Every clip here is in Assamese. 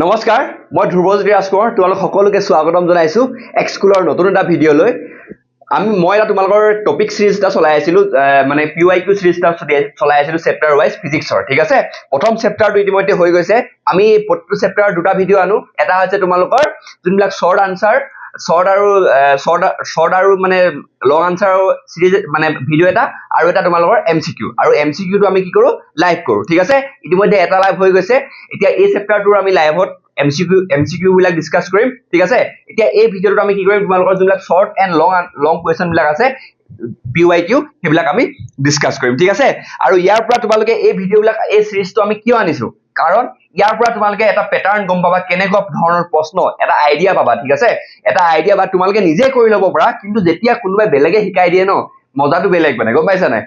নমস্কাৰ মই ধ্ৰুৱজ্যোতি ৰাজকুমাৰ তোমালোক সকলোকে স্বাগতম জনাইছো এক্সকুলৰ নতুন এটা ভিডিঅ' লৈ মই এটা তোমালোকৰ টপিক সিৰিজ এটা চলাই আছিলো মানে পিওআইকিউ সিৰিজ এটা চলাই আছিলো চেপ্টাৰ ওয়াইজ ফিজিক্সৰ ঠিক আছে প্ৰথম চেপ্টাৰটো ইতিমধ্যে হৈ গৈছে আমি প্ৰত্যেক চেপ্টাৰৰ দুটা ভিডিঅ' আনো এটা হৈছে তোমালোকৰ যোনবিলাক শৰ্ট আনসাৰ শৰ্ট আৰু মানে লং আনসাৰ সিৰিজ মানে ভিডিঅ' এটা আৰু এটা তোমালোকৰ এমসিকিউ আৰু এমসিকিউটো আমি কি কৰো লাইভ কৰো ঠিক আছে ইতিমধ্যে এটা লাইভ হৈ গৈছে এতিয়া এই চেপ্টাৰটোৰ আমি লাইভত এমসিকিউ বিলাক ডিসকাস কৰিম ঠিক আছে এতিয়া এই ভিডিঅ'টো আমি কি কৰিম তোমালোকৰ যোনবিলাক শৰ্ট এন্ড লং কোৱেশ্চন বিলাক আছে পিওআইকিউ সেইবিলাক আমি ডিসকাস কৰিম ঠিক আছে আৰু ইয়াৰ পৰা তোমালোকে এই ভিডিঅ' বিলাক এই সিৰিজটো আমি কিয় আনিছো কাৰণ ইয়াৰ পৰা তোমালোকে এটা প্যাটাৰ্ন গম পাবা কেনেকুৱা ধৰণৰ প্ৰশ্ন এটা আইডিয়া পাবা ঠিক আছে এটা আইডিয়া বা তোমালোকে নিজে কৰি ল'ব পাৰা কিন্তু যেতিয়া কোনোবাই বেলেগে শিকাই দিয়ে ন মজাটো বেলেগ মানে গম পাইছা নাই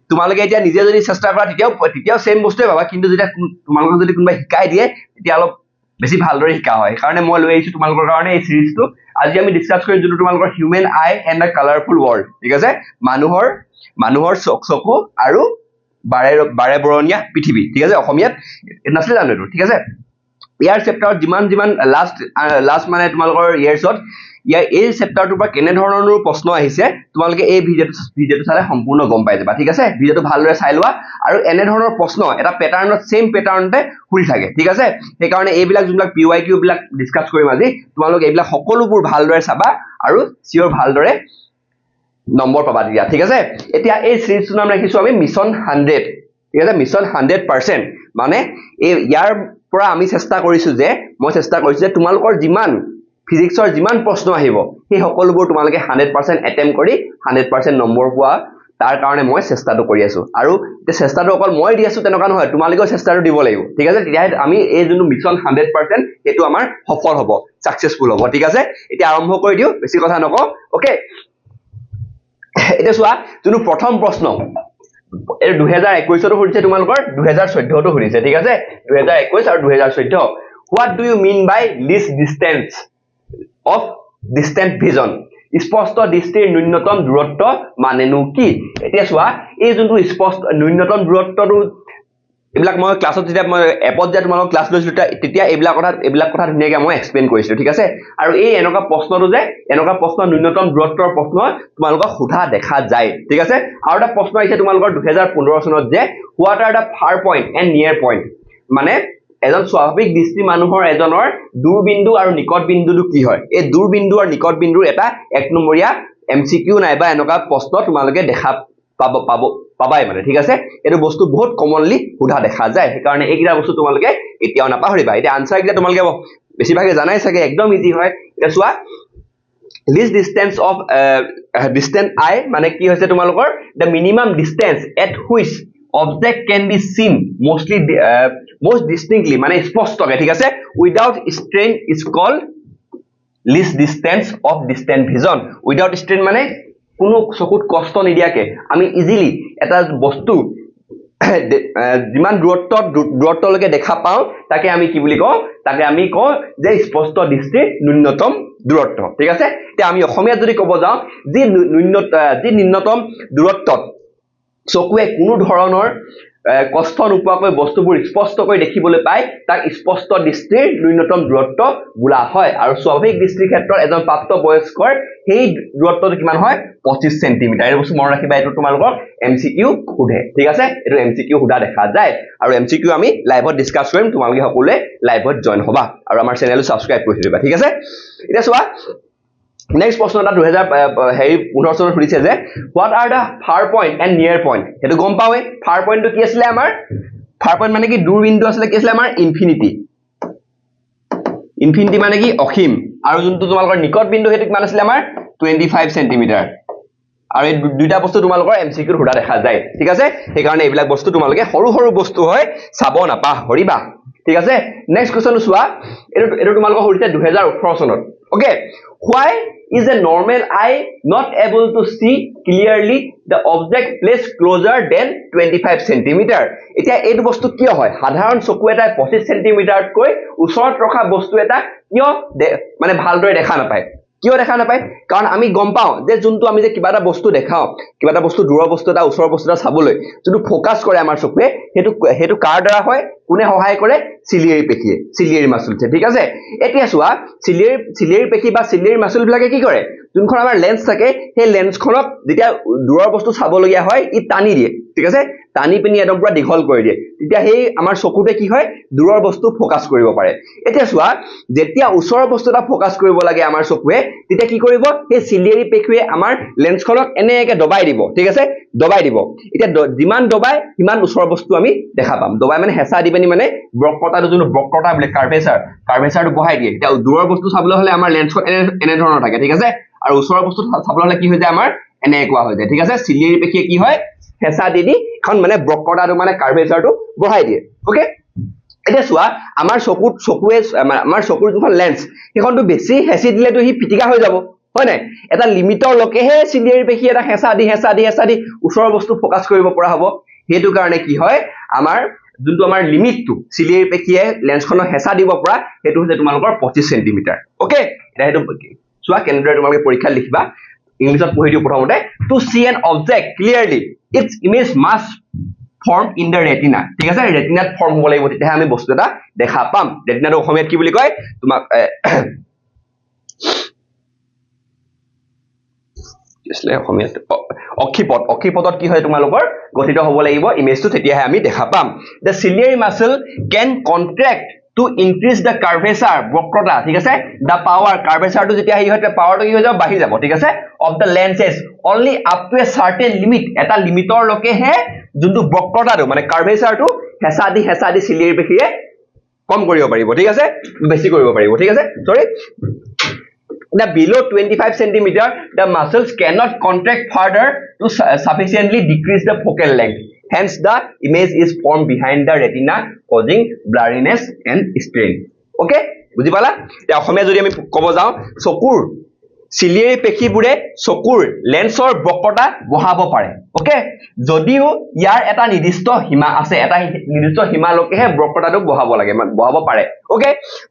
তোমালোকে এতিয়া নিজে যদি চেষ্টা কৰা তেতিয়াও সেম বস্তুৱে পাবা কিন্তু যেতিয়া তোমালোকক যদি কোনোবাই শিকাই দিয়ে তেতিয়া অলপ বেছি ভালদৰে শিকা হয় কাৰণে মই লৈ আহিছো তোমালোকৰ কাৰণে এই সিৰিজটো আজি আমি ডিসকাস কৰিম যোনটো তোমালোকৰ হিউম্যান আই এণ্ড আ কালাৰফুল ৱৰ্ল্ড ঠিক আছে মানুহৰ চকু আৰু বাৰে বৰণীয়া পৃথিৱী ঠিক আছে অসমীয়াত নাছিলে জানো এইটো ঠিক আছে ইয়াৰ চেপ্টাৰত যিমান লাষ্ট মানে তোমালোকৰ ইয়াৰ্ছত এই চেপ্টাৰটোৰ পৰা কেনে ধৰণৰ প্ৰশ্ন আহিছে তোমালোকে এই ভিডিঅ'টো চালে সম্পূৰ্ণ গম পাই যাবা ঠিক আছে ভিডিঅ'টো ভালদৰে চাই লোৱা আৰু এনে ধৰণৰ প্ৰশ্ন এটা প্যাটাৰ্নত সেম প্যাটাৰ্নতে খুলি থাকে ঠিক আছে সেই কাৰণে এইবিলাক যোনবিলাক পিওআইকিউ বিলাক ডিসকাস কৰিম আজি তোমালোকে এইবিলাক সকলোবোৰ ভালদৰে চাবা আৰু সিওৰ ভালদৰে নম্বৰ পাবা দিয়া ঠিক আছে এতিয়া এই সিৰিজটোৰ নাম ৰাখিছো আমি মিছন 100 ঠিক আছে মিছন 100% মানে ইয়াৰ পৰা আমি চেষ্টা কৰিছো যে তোমালোকৰ যিমান ফিজিক্সৰ যিমান প্ৰশ্ন আহিব সেই সকলোবোৰ তোমালোকে 100% এটেম্প কৰি 100% নম্বৰ পোৱা তাৰ কাৰণে মই চেষ্টাটো কৰি আছো আৰু এই চেষ্টাটো অকল মই দি আছো তেনেকুৱা নহয় তোমালোকেও চেষ্টাটো দিব লাগিব ঠিক আছে তেতিয়া আমি এই যোনটো মিছন 100% সেইটো আমাৰ সফল হ'ব সাকসেসফুল হ'ব ঠিক আছে এতিয়া আৰম্ভ কৰি দিও বেছি কথা নকওঁ ওকে এতিয়া চোৱা যোনটো প্ৰথম প্ৰশ্ন এই 2021 তো সুধিছে তোমালোকৰ 2014 তো সুধিছে ঠিক আছে 2021 আৰু 2014 what do you mean by least distance of distant vision স্পষ্ট দৃষ্টিৰ ন্যূনতম দূৰত্ব মানেনো কি এতিয়া চোৱা এই যোনটো স্পষ্ট ন্যূনতম দূৰত্বটো এইবিলাক মই ক্লাছত যেতিয়া মই এপত যে তোমালোক ক্লাছ লৈছিলো তেতিয়া এইবিলাক কথা ধুনীয়াকৈ মই এক্সপ্লেইন কৰিছিলো ঠিক আছে আৰু এই এনেকুৱা প্ৰশ্ন ন্যূনতম দূৰত্বৰ প্ৰশ্ন তোমালোকক সোধা দেখা যায় ঠিক আছে আৰু এটা প্ৰশ্ন আহিছে তোমালোকৰ 2015 চনত যে what are the far point and near point মানে এজন স্বাভাৱিক দৃষ্টি মানুহৰ এজনৰ দূৰবিন্দু আৰু নিকট বিন্দুটো কি হয় এই দূৰবিন্দু আৰু নিকট বিন্দুৰ এটা এক নম্বৰীয়া এমসিকিউ নাইবা এনেকুৱা প্ৰশ্ন তোমালোকে দেখা পাবাই মানে ঠিক আছে এটো বস্তু বহুত কমনলি সোধা দেখা যায় সেই কাৰণে এইকিটা বস্তু তোমালোকে এতিয়াও নাপাহৰিবা এতিয়া আনসাৰ কিটা তোমালোকে বেছিভাগে জানাই চাগে একদম ইজি হয় এটা চোৱা least distance of distant eye মানে কি হৈছে তোমালোকৰ the minimum distance at which object can be seen most distinctly মানে স্পষ্টকৈ ঠিক আছে without strain is called least distance of distant vision without strain মানে কোনো চকুত কষ্ট নিদিয়াকে আমি ইজিলি এটা বস্তু যিমান দূৰত্বলৈকে দেখা পাও তাকে আমি কি বুলি কওঁ তাকে আমি কওঁ যে স্পষ্ট দৃষ্টিৰ ন্যূনতম দূৰত্ব ঠিক আছে এতিয়া আমি অসমীয়াত যদি ক'ব যাওঁ যি ন্যূনতম দূৰত্বত চকুৱে কোনো ধৰণৰ কষ্ট নোপোৱাকৈ বস্তুবোৰ স্পষ্টকৈ দেখিবলৈ পায় তাক স্পষ্ট দৃষ্টিৰ ন্যূনতম দূৰত্ব বোলা হয় আৰু স্বাভাৱিক দৃষ্টিৰ ক্ষেত্ৰত এজন প্ৰাপ্তবয়স্কৰ সেই দূৰত্বটো কিমান হয় 25 সেন্টিমিটাৰ এই বস্তু মনত ৰাখিবা এইটো তোমালোকক এমসিকিউ সোধে ঠিক আছে এইটো এমসিকিউ সোধা দেখা যায় আৰু এমসিকিউ আমি লাইভত ডিসকাস কৰিম তোমালোকে সকলোৱে লাইভত জয়েন হ'বা আৰু আমাৰ চেনেলটো সাবস্ক্ৰাইব কৰি দিবা ঠিক আছে এতিয়া চোৱা নেক্সট প্ৰশ্ন এটা 2015 চনত সুধিছে যে what are the far point and near point হেতু গম পাওৱে far point টো কি আছিল আমাৰ far point মানে কি দূৰবিন্দু আছিল কি আছিল আমাৰ ইনফিনিটি মানে কি অসীম আৰু যোনটো তোমালোকৰ নিকট বিন্দু হেতু কিমান আছিল আমাৰ 25 সেন্টিমিটাৰ আৰু এই দুইটা বস্তু তোমালোকৰ এমসিকিউ সোধা দেখা যায় ঠিক আছে সেই কাৰণে এইবিলাক বস্তু তোমালোকে সৰু বস্তু হয় চাব নাপাহৰিবা ঠিক আছে নেক্সট কোৱেশ্চন চোৱা এটো তোমালোকৰ সুধিছে 2018 চনত okay why is a normal eye not able to see clearly the object placed closer than 25 centimeter এতিয়া এইটো বস্তু কিয় হয় সাধাৰণ চকু এটা 25 সেন্টিমিটাৰতকৈ ওচৰত ৰখা বস্তু এটা কিয় মানে ভালদৰে দেখা নাপায় কিয় দেখা নাপায় কাৰণ আমি গম পাও যে যোনটো আমি যে কিবা এটা বস্তু দেখাও কিবা এটা বস্তু দূৰৰ বস্তু এটা ওচৰৰ বস্তু এটা চাবলৈ যোনটো ফোকাস কৰে আমাৰ চকুৱে হেতু কাৰ দ্বাৰা হয় কোনে সহায় কৰে চিলিয়াৰী পেশীয়ে চিলিয়াৰী মাসুলছে ঠিক আছে এতিয়া চোৱা চিলিয়াৰী পেশী বা চিলিয়াৰী মাসুল বিলাকে কি কৰে যোনখন আমাৰ লেন্স থাকে সেই লেন্সখনক যেতিয়া দূৰৰ বস্তু চাবলগীয়া হয় ই টানি দিয়ে ঠিক আছে টানি পিনি একদম পুৰা দীঘল কৰি দিয়ে তেতিয়া সেই আমাৰ চকুতে কি হয় দূৰৰ বস্তু ফোকাস কৰিব পাৰে এতিয়া চোৱা যেতিয়া ওচৰৰ বস্তু এটা ফোকাস কৰিব লাগে আমাৰ চকুৱে তেতিয়া কি কৰিব সেই চিলিয়াৰী পেশীয়ে আমাৰ লেন্সখনক এনেকে দবাই দিব ঠিক আছে দবাই দিব এতিয়া যিমান দবাই সিমান ওচৰৰ বস্তু আমি দেখা পাম দবাই মানে হেঁচা দি পিনি মানে বক্ৰতাটো যোন বক্ৰতা বোলে কাৰ্ভেচাৰটো বঢ়াই দিয়ে এতিয়া দূৰৰ বস্তু চাবলৈ হলে আমাৰ লেন্সখন এনে ধৰণৰ থাকে ঠিক আছে আৰু ওচৰৰ বস্তু চাবলৈ হলে কি হৈ যায় আমাৰ এনেকুৱা হৈ যায় ঠিক আছে চিলিয়াৰী পেশীয়ে কি হয় হেঁচা দি এখন মানে বক্ৰতাটো মানে কাৰ্ভেচাৰটো বঢ়াই দিয়ে ওকে এতিয়া চোৱা আমাৰ চকুৱে আমাৰ চকুৰ যোনখন লেন্স সেইখনটো বেছি হেঁচি দিলেতো হি পিটিকা হৈ যাব হয় নাই এটা লিমিটৰ লকেহে চিলিয়াৰী পেশী এটা হেঁচা দি ওচৰৰ বস্তু ফোকাস কৰিব পৰা হ'ব হেতু কাৰণে কি হয় আমাৰ যোনটো আমাৰ লিমিটটো চিলিয়াৰী পেশীয়ে লেন্সখনক হেঁচা দিব পৰা হেতু হৈছে তোমালোকৰ 25 সেন্টিমিটাৰ ওকে এটা হেতু চোৱা কেনেদৰে তোমালোকে পৰীক্ষা লিখিবা ইংলিছত পঢ়ি দিও প্ৰথমতে to see an object clearly its image must form in the retina ঠিক আছে ৰেটিনাত ফৰ্ম হ'ব লাগিব তেতিয়া আমি বস্তু এটা দেখা পাম ৰেটিনাটো অসমীয়াত কি বুলি কয় তোমাক কিছলে অসমীয়াত অক্ষিপটত কি হয় তোমালোকৰ গঠিত হ'ব লাগিব ইমেজটো তেতিয়াহে আমি দেখা পাম the ciliary muscle can contract to increase the curvature বক্ৰতা ঠিক আছে the power curvature টো যেতিয়া হি হয় পাৱাৰটো কি হৈ যাব বাঢ়ি যাব ঠিক আছে of the lenses only up to a certain limit এটা লিমিটৰ লকেহে যোনটো বক্ৰতাটো মানে কাৰ্ভেচাৰটো হেঁচা দি চিলিয়াৰী পেশীয়ে কম কৰিব পাৰিব ঠিক আছে বেছি কৰিব পাৰিব ঠিক আছে সৰি the below 25 centimeter the muscles cannot contract further to sufficiently decrease the focal length hence the image is formed behind the retina causing blurriness and strain okay বুজি পালা এতিয়া অসমীয়া যদি আমি ক'ব যাও চকুৰ চিলিয়াৰী পেশীবোৰে চকুৰ লেন্সৰ বক্ৰতা বঢ়াব পাৰে ওকে যদিও ইয়াৰ এটা নিৰ্দিষ্ট সীমা আছে এটা নিৰ্দিষ্ট সীমালৈকেহে বক্ৰতাটো বঢ়াব পাৰে ওকে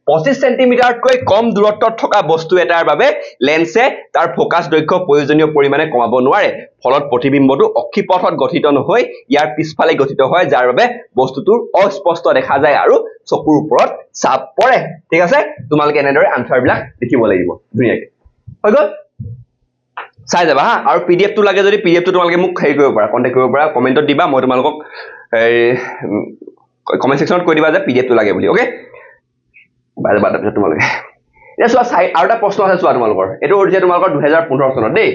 25 সেন্টিমিটাৰতকৈ কম দূৰত্বত থকা বস্তু এটাৰ বাবে লেন্সে তাৰ ফোকাস দৈৰ্ঘ্য প্ৰয়োজনীয় পৰিমাণে কমাব নোৱাৰে ফলত প্ৰতিবিম্বটো অক্ষিপথত গঠিত নহয় ইয়াৰ পিছফালে গঠিত হয় যাৰ বাবে বস্তুটোৰ অস্পষ্ট দেখা যায় আৰু চকুৰ ওপৰত চাপ পৰে ঠিক আছে তোমালোকে এনেদৰে আনসাৰ বিলাক লিখিব লাগিব ধুনীয়াকৈ হৈ গল চাই যাবা হা আৰু পিডিএফ টো লাগে যদি পিডিএফ টো তোমালোকে মোক হেৰি কৰিব পাৰা কন্টাক্ট কৰিব পাৰা কমেন্টত দিবা মই তোমালোকক কমেন্ট সেকশনত কৈ দিবা যে পিডিএফ টো লাগে বুলি ওকে বাৰে বাৰে পিছত তোমালোকে এতিয়া চোৱা আৰু এটা প্ৰশ্ন আছে চোৱা তোমালোকৰ এইটো হৈছে তোমালোকৰ 2015 চনত দেই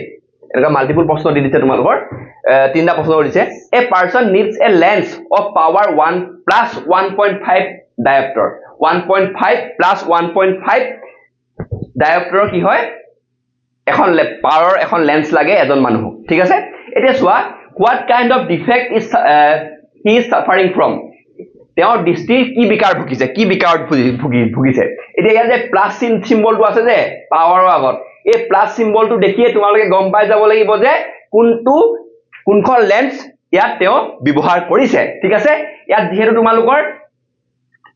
এনেকা মাল্টিপল প্ৰশ্ন দি দিছে তোমালোকৰ তিনটা প্ৰশ্ন দিছে a person needs a lens of power 1 plus 1.5 dioptre 1.5 plus 1.5 dioptre কি হয় এখন পাৱাৰ এখন লেন্স লাগে এজন মানুহ ঠিক আছে এতিয়া চোৱা what kind of defect is he is suffering from তেওঁৰ দৃষ্টিৰ কি বিকাৰ ভুগিছে এতিয়া ইয়াত যে প্লাস সিম্বলটো আছে যে পাৱাৰৰ আগত এই প্লাস সিম্বলটো দেখিয়ে তোমালোকে গম পাই যাব লাগিব যে কোনখন লেন্স ইয়াত তেওঁ ব্যৱহাৰ কৰিছে ঠিক আছে ইয়াত যেহেতু তোমালোকৰ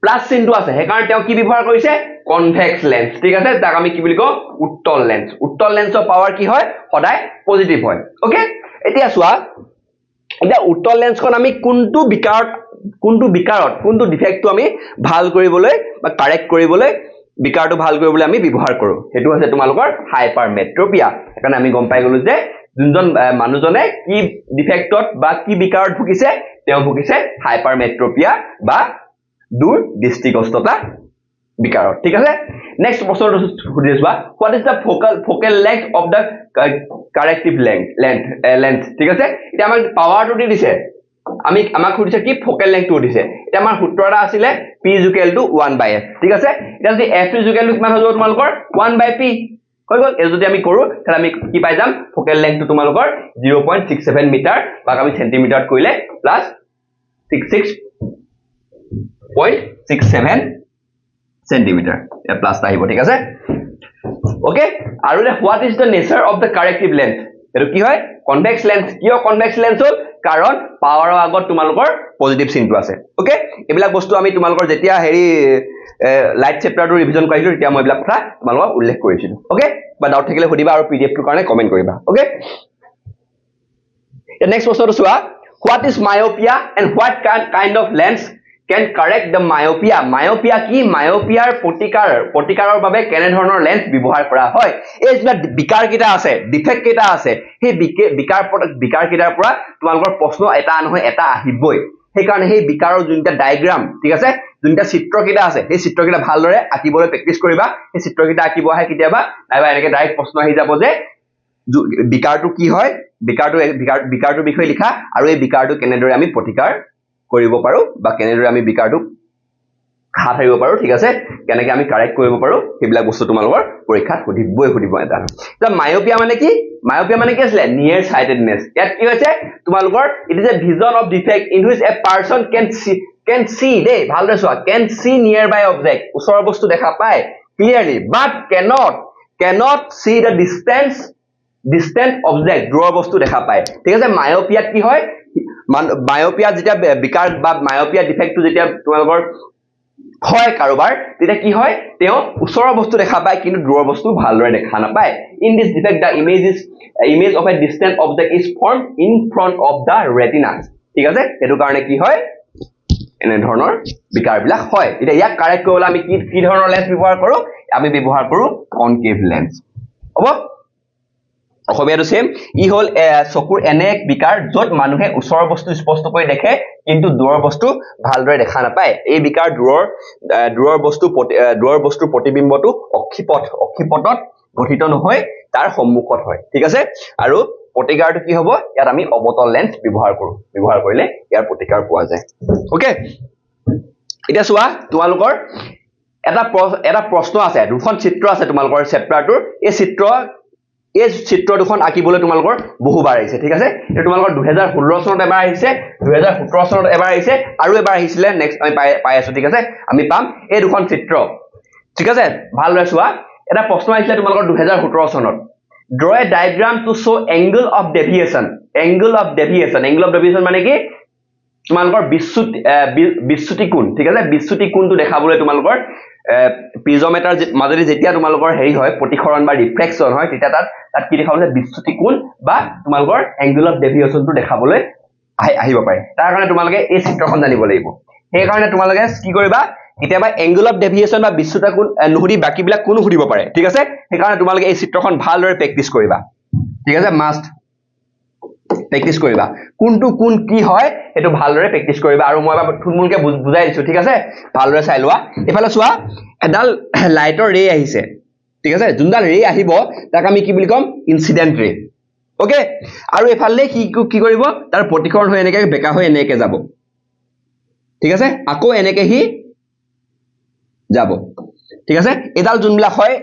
প্লাস চিহ্নটো আছে সেইকাৰণে তেওঁ কি ব্যৱহাৰ কৰিছে কনভেক্স লেন্স ঠিক আছে তাক আমি কি বুলি কওঁ উত্তল লেন্সৰ পাৱাৰ কি হয় সদায় পজিটিভ হয় ওকে এতিয়া চোৱা এতিয়া উত্তল লেন্সখন আমি কোনটো ডিফেক্টটো আমি ভাল কৰিবলৈ বা কাৰেক্ট কৰিবলৈ বিকাৰটো ভাল কৰিবলৈ আমি ব্যৱহাৰ কৰো হেতু আছে তোমালোকৰ হাইপাৰমেট্ৰোপিয়া কাৰণ আমি গম পাই গলো যে যোনজন মানুহজনে কি ডিফেক্টত বা কি বিকাৰত ভুগিছে তেওঁ ভুগিছে হাইপাৰমেট্ৰোপিয়া বা দূৰ দৃষ্টিগ্ৰস্ততা বিকাৰত ঠিক আছে নেক্সট প্ৰশ্নটো সুধিছোৱা what is the focal length of the corrective length ঠিক আছে এতিয়া আমাক পাৱাৰটো দি দিছে আমাক সুধিছে কি ফোকেল লেংথটো দিছে এটা আমাৰ সূত্ৰটা আছিল p = 1/f ঠিক আছে এটা যদি f = কিমান হৈ যাব তোমালোকৰ 1/p হৈ গল এই যদি আমি কৰো তাহলে আমি কি পাই যাম ফোকেল লেংথটো তোমালোকৰ 0.67 মিটাৰ বা আমি সেন্টিমিটাৰত কৰিলে প্লাস 66.67 সেন্টিমিটাৰ এ প্লাস আহিব ঠিক আছে ওকে আৰু what is the nature of the corrective length এটো কি হয় কনভেক্স লেন্স কিয় কনভেক্স লেন্স হল কাৰণ পাৱাৰৰ আগত তোমালোকৰ পজিটিভ চিনটো আছে ওকে এইবিলাক বস্তু আমি তোমালোকৰ যেতিয়া হেৰি লাইট চেপ্টাৰটো ৰিভিজন কৰিছিলো তেতিয়া মই এইবিলাক কথা তোমালোকক উল্লেখ কৰিছিলো ওকে বা ডাউট থাকিলে সুধিবা আৰু পিডিএফ টোৰ কাৰণে কমেন্ট কৰিবা ওকে নেক্সট প্ৰশ্নটো চোৱা what is myopia and what kind of lens can correct the myopia myopia কি myopia প্ৰতিকাৰৰ বাবে কেনে ধৰণৰ লেন্স ব্যৱহাৰ কৰা হয় এই যে বিকাৰ কিটা আছে ডিফেক্ট কিটা আছে সেই বিকাৰ কিটাৰ পৰা তোমালোকৰ প্ৰশ্ন এটা নহয় এটা আহিবই সেই কাৰণে সেই বিকাৰৰ যোনটা ডায়াগ্ৰাম ঠিক আছে যোনটা চিত্ৰ কিটা আছে সেই চিত্ৰ কিটা ভালদৰে আঁকিবলৈ প্ৰেক্টিস কৰিবা সেই চিত্ৰ কিটা আঁকিব আহে কেতিয়াবা নাইবা এনেকে ডাইৰেক্ট প্ৰশ্ন আহি যাব যে বিকাৰটো কি হয় বিকাৰটো বিষয়ে লিখা আৰু এই বিকাৰটো কেনেদৰে আমি প্ৰতিকাৰ কৰিব পাৰো বা কেনেদৰে আমি বিকাৰটো হাত হাৰিব পাৰো ঠিক আছে কেনেকৈ আমি কাৰেক্ট কৰিব পাৰো সেইবিলাক বস্তু তোমালোকৰ পৰীক্ষাত সুধিব এটা তো মায়োপিয়া মানে কি আছিল নিয়াৰ সাইটেডনেস ইয়াত কি হৈছে তোমালোকৰ it is a vision of defect in which a person can see দেই ভালদৰে চোৱা can see nearby object ওচৰৰ বস্তু দেখা পায় clearly but cannot see the distant object দূৰৰ বস্তু দেখা পায় ঠিক আছে মায়োপিয়াত কি হয় মায়োপিয়া যেতিয়া বিকাৰ বা মায়োপিয়া ডিফেক্টটো যেতিয়া তোমালোকৰ হয় কাৰোবাৰ তেতিয়া কি হয় তেও ওচৰৰ বস্তু দেখা পায় কিন্তু দূৰৰ বস্তু ভালদৰে দেখা নাপায় in this defect the image of a distant object is formed in front of the retina ঠিক আছে এটো কাৰণে কি হয় এনে ধৰণৰ বিকাৰ বিলাক হয় এতিয়া ইয়াক কাৰেক্ট কৰিবলৈ আমি কি ধৰণৰ লেন্স ব্যৱহাৰ কৰো আমি ব্যৱহাৰ কৰো কনকেভ লেন্স হ'ব অসমীয়াটো সেম ই হল চকুৰ এনে এক বিকাৰ যত মানুহে ওচৰৰ বস্তু স্পষ্টকৈ দেখে কিন্তু দূৰৰ বস্তু ভালদৰে দেখা নাপায় এই বিকাৰ দূৰৰ বস্তুৰ প্ৰতিবিম্বটো অক্ষিপটত গঠিত নহয় তাৰ সম্মুখত হয় ঠিক আছে আৰু প্ৰতিকাৰটো কি হ'ব ইয়াত আমি অবতল লেন্স ব্যৱহাৰ কৰিলে ইয়াৰ প্ৰতিকাৰ পোৱা যায় ওকে এতিয়া চোৱা তোমালোকৰ এটা প্ৰশ্ন আছে দুখন চিত্ৰ আছে তোমালোকৰ চেপ্টাৰটোৰ এই চিত্ৰ দুখন আঁকিবলৈ তোমালোকৰ বহুবাৰ আহিছে ঠিক আছে এটা তোমালোকৰ 2016 চনত এবাৰ আহিছে 2017 চনত এবাৰ আহিছে আৰু এবাৰ আহিছিলে নেক্সট আমি পাই আছো ঠিক আছে আমি পাম এই দুখন চিত্ৰ ঠিক আছে ভালদৰে চোৱা এটা প্ৰশ্ন আহিছিলে তোমালোকৰ 2017 চনত draw a diagram to show angle of deviation মানে কি তোমালোকৰ বিচ্যুতি কোণ ঠিক আছে বিচ্যুতি কোণটো দেখাবলৈ তোমালোকৰ প্ৰিজমেটাৰ মাজেদি যেতিয়া তোমালোকৰ হেৰি হয় প্ৰতিসৰণ বা ৰিফ্লেকশন হয় তেতিয়া তাত কি দেখাবলৈ বিচ্যুতি কোণ বা তোমালোকৰ এংগল অফ ডেভিয়েশনটো দেখাবলৈ আহিব পাৰে তাৰ কাৰণে তোমালোকে এই চিত্ৰখন জানিব লাগিব সেই কাৰণে তোমালোকে কি কৰিবা কেতিয়াবা এংগল অফ ডেভিয়েশন বা বিচ্যুতি কোণ নুহুৰি বাকিবিলাক কোণ সুধিব পাৰে ঠিক আছে সেই কাৰণে তোমালোকে এই চিত্ৰখন ভালদৰে প্ৰেক্টিস কৰিবা ঠিক আছে মাষ্ট প্ৰেক্টিস কৰিবা কোনটো কোন কি হয় এটো ভালদৰে প্ৰেক্টিস কৰিবা আৰু মই থুলমুলকে বুজাই দিছো ঠিক আছে ভালদৰে চাই লোৱা এফালে চোৱা এডাল লাইটৰ ৰে আহিছে ঠিক আছে যোনডাল ৰে আহিব তাক আমি কি বুলি কম ইনসিডেন্ট ৰে ওকে আৰু এফালে কি কৰিব তাৰ প্ৰতিকৰণ হৈ এনেকে বেকা হৈ এনেকে যাব ঠিক আছে আকৌ এনেকে হি যাব ঠিক আছে এডাল যোনবিলাক হয়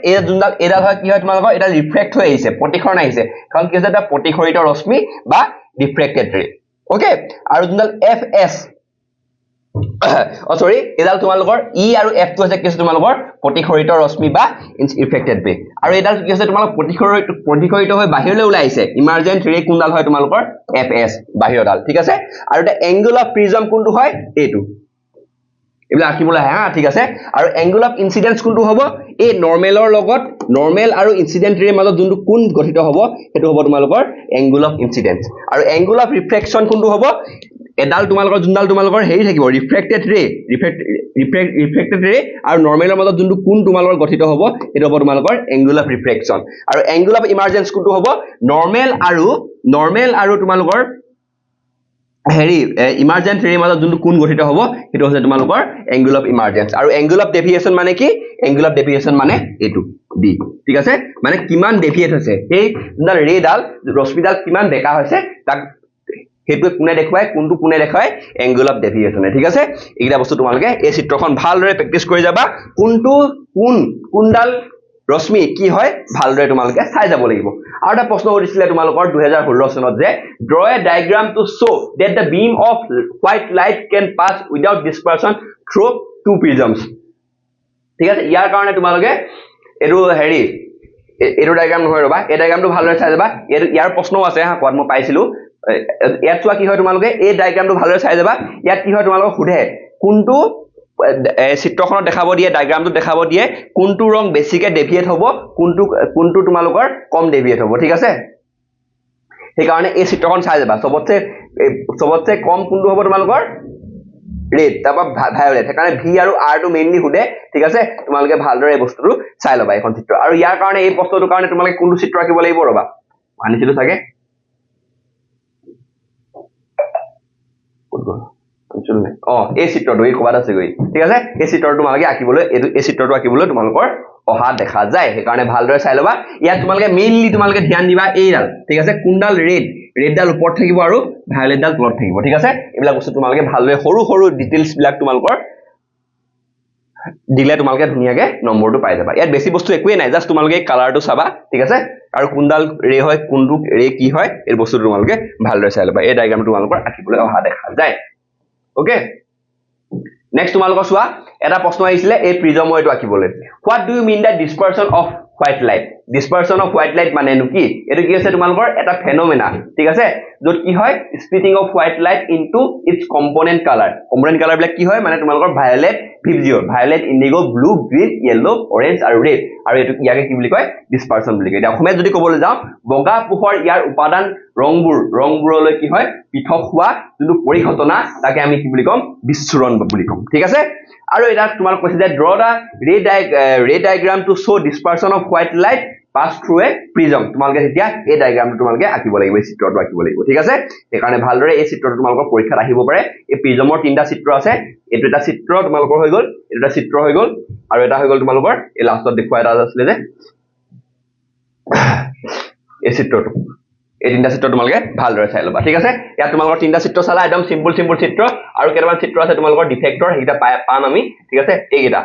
এডাল হয় কি হয় তোমালোকৰ এডাল ৰিফ্লেক্ট হৈ আহিছে প্ৰতিসৰণ আহিছে কাৰণ কি আছে এটা প্ৰতিসৰিত ৰশ্মি বা ৰিফ্লেক্টেড ৰে ওকে আৰু যোনডাল এফএস সৰি এডাল তোমালোকৰ ই আৰু এফ টো আছে কি আছে তোমালোকৰ প্ৰতিসৰিত ৰশ্মি বা ৰিফ্লেক্টেড ৰে আৰু এডাল কি আছে তোমালোকৰ প্ৰতিসৰিত হৈ বাহিৰলৈ ওলাই আহিছে ইমাৰ্জেন্ট ৰে কোনডাল হয় তোমালোকৰ এফএস বাহিৰডাল ঠিক আছে আৰু এটা এংগল অফ প্ৰিজম কোনটো হয় এইটো এবিলা আকিবলৈ হা ঠিক আছে আৰু এংগল অফ ইনসিডেন্স কোনটো হ'ব এই নৰমালৰ লগত নৰমাল আৰু ইনসিডেন্ট ৰে মাজত যোনটো কোণ গঠিত হ'ব হেতু হ'ব তোমালোকৰ এংগল অফ ইনসিডেন্স আৰু এংগল অফ ৰিফ্লেকশন কোনটো হ'ব এডাল তোমালোকৰ যোনডাল তোমালোকৰ হেৰি থাকিব ৰিফ্লেক্টেড ৰে আৰু নৰমালৰ মাজত যোনটো কোণ তোমালোকৰ গঠিত হ'ব হেতু হ'ব তোমালোকৰ এংগল অফ ৰিফ্লেকশন আৰু এংগল অফ ইমাৰ্জেন্স কোনটো হ'ব নৰমাল আৰু তোমালোকৰ হেৰি ইমাৰ্জেন্ট ৰে মাজত যোনটো কোণ গঠিত হ'ব হেতু হৈছে তোমালোকৰ এংগল অফ ইমাৰ্জেন্স আৰু এংগল অফ ডেভিয়েশন মানে কি এংগল অফ ডেভিয়েশন মানে এটো ডি ঠিক আছে মানে কিমান ডেভিয়েট হৈছে এই যোনডাল ৰেডাল ৰশ্মিডাল কিমান বেকা হৈছে তাক হেতু কোনে দেখুৱায় কোনটো কোনে দেখায় এংগল অফ ডেভিয়েশন ঠিক আছে এইটা বস্তু তোমালোকে এই চিত্ৰখন ভালদৰে প্ৰেক্টিস কৰি যাবা কোনডাল ৰশ্মি কি হয় ভালদৰে তোমালোকে চাই যাব লাগিব আৰু এটা প্ৰশ্ন উঠিছিলে তোমালোকৰ 2016 চনত যে draw a diagram to show that the beam of white light can pass without dispersion through two prisms ঠিক আছে ইয়াৰ কাৰণে তোমালোকে এটো হেৰি এটো ডায়াগ্ৰাম নহয় ৰবা এই ডায়াগ্ৰামটো ভালদৰে চাই যাবা ইয়াৰ প্ৰশ্নও আছে হা কোৱাত মই পাইছিলো ইয়াত চোৱা কি হয় তোমালোকে এই ডায়াগ্ৰামটো ভালদৰে চাই যাবা ইয়াত কি হয় তোমালোকক সুধে কোনটো চিত্ৰখনত দেখাব দিয়ে ডায়াগ্ৰামটো দেখাব দিয়ে কোনটো ৰং বেছিকে ডেভিয়েট হ'ব কোনটো তোমালোকৰ কম ডেভিয়েট হ'ব ঠিক আছে সেই কাৰণে এই চিত্ৰখন চাই যাবা সবতছে কম কোনটো হ'ব তোমালোকৰ red তাপা violet সেইকাৰণে v আৰু r টো মেইনলি হুদে ঠিক আছে তোমালোকে ভালদৰে এই বস্তুটো চাই লবা এখন চিত্ৰ আৰু ইয়াৰ কাৰণে এই প্ৰশ্নটোৰ কাৰণে তোমালোকে কোনটো চিত্ৰ আঁকিব লাগিব ৰবা মানিছিলো চাগে এই চিত্ৰটো এই কবাত আছে গৈ ঠিক আছে এই চিত্ৰটো তোমালোকে আঁকিবলৈ এই চিত্ৰটো আঁকিবলৈ তোমালোকৰ অহা দেখা যায় সেইকাৰণে ভালদৰে চাই লবা ইয়াত তোমালোকে মেইনলি তোমালোকে ধ্যান দিবা এইডাল ঠিক আছে কোনডাল ৰেড ডাল ওপৰত থাকিব আৰু ভায়োলেট ডাল তলত থাকিব ঠিক আছে এইবিলাক বস্তু তোমালোকে ভালদৰে সৰু সৰু ডিটেইলছ বিলাক তোমালোকৰ দিলে তোমালোকে ধুনিয়াকে নম্বৰটো পাই যাবা ইয়াত বেছি বস্তু একোই নাই জাস্ট তোমালোকে কালাৰটো চাবা ঠিক আছে আৰু কোনডাল ৰে হয় কোনটো ৰে কি হয় এই বস্তুটো তোমালোকে ভালদৰে চাই লবা এই ডায়াগ্ৰামটো তোমালোকৰ আঁকিবলৈ অহা দেখা যায় ওকে নেক্সট তোমালোকৰ চোৱা এটা প্ৰশ্ন আহিছিলে এই প্ৰিজম এটো আঁকিবলৈ what do you mean that dispersion of white light dispersion of white light মানে কি এটো কি আছে তোমালোকৰ এটা ফেনোমেনা ঠিক আছে যত কি হয় splitting of white light into its component color বিলাক কি হয় মানে তোমালোকৰ violet violet indigo blue green yellow orange আৰু red আৰু এটো ইয়াকে কি বুলি কয় dispersion বুলি কয় এটা অসমীয়া যদি ক'বলৈ যাও বগা পোহৰ ইয়াৰ উপাদান ৰংবোৰলৈ কি হয় পৃথক হোৱা যোনটো পৰিঘটনা তাকে আমি কি বুলি কম বিচ্ছুৰণ বুলি কম ঠিক আছে আৰু এটা তোমাক কৈছে যে draw the ray diagram to show dispersion of white light pass through a prism তোমালোকে এতিয়া এই ডায়াগ্ৰামটো তোমালোকে আঁকিব লাগিব এই চিত্ৰটো আঁকিব লাগিব ঠিক আছে এই কাৰণে ভালদৰে এই চিত্ৰটো তোমালোকৰ পৰীক্ষাত আহিব পাৰে এই প্ৰিজমৰ তিনটা চিত্ৰ আছে এটো এটা চিত্ৰ তোমালোকৰ হৈ গল এটা চিত্ৰ হৈ গল আৰু এটা হৈ গল তোমালোকৰ এই লাষ্টত দেখুৱা এটা আছিল যে এই চিত্ৰটো এই তিনটা চিত্ৰ তোমালোকে ভালদৰে চাই লবা ঠিক আছে ইয়াত তোমালোকৰ তিনটা চিত্ৰ চালা একদম সিম্পল চিত্ৰ আৰু কেইটামান চিত্ৰ আছে তোমালোকৰ ডিফেক্টৰ হেইটা পাম আমি ঠিক আছে এইকেইটা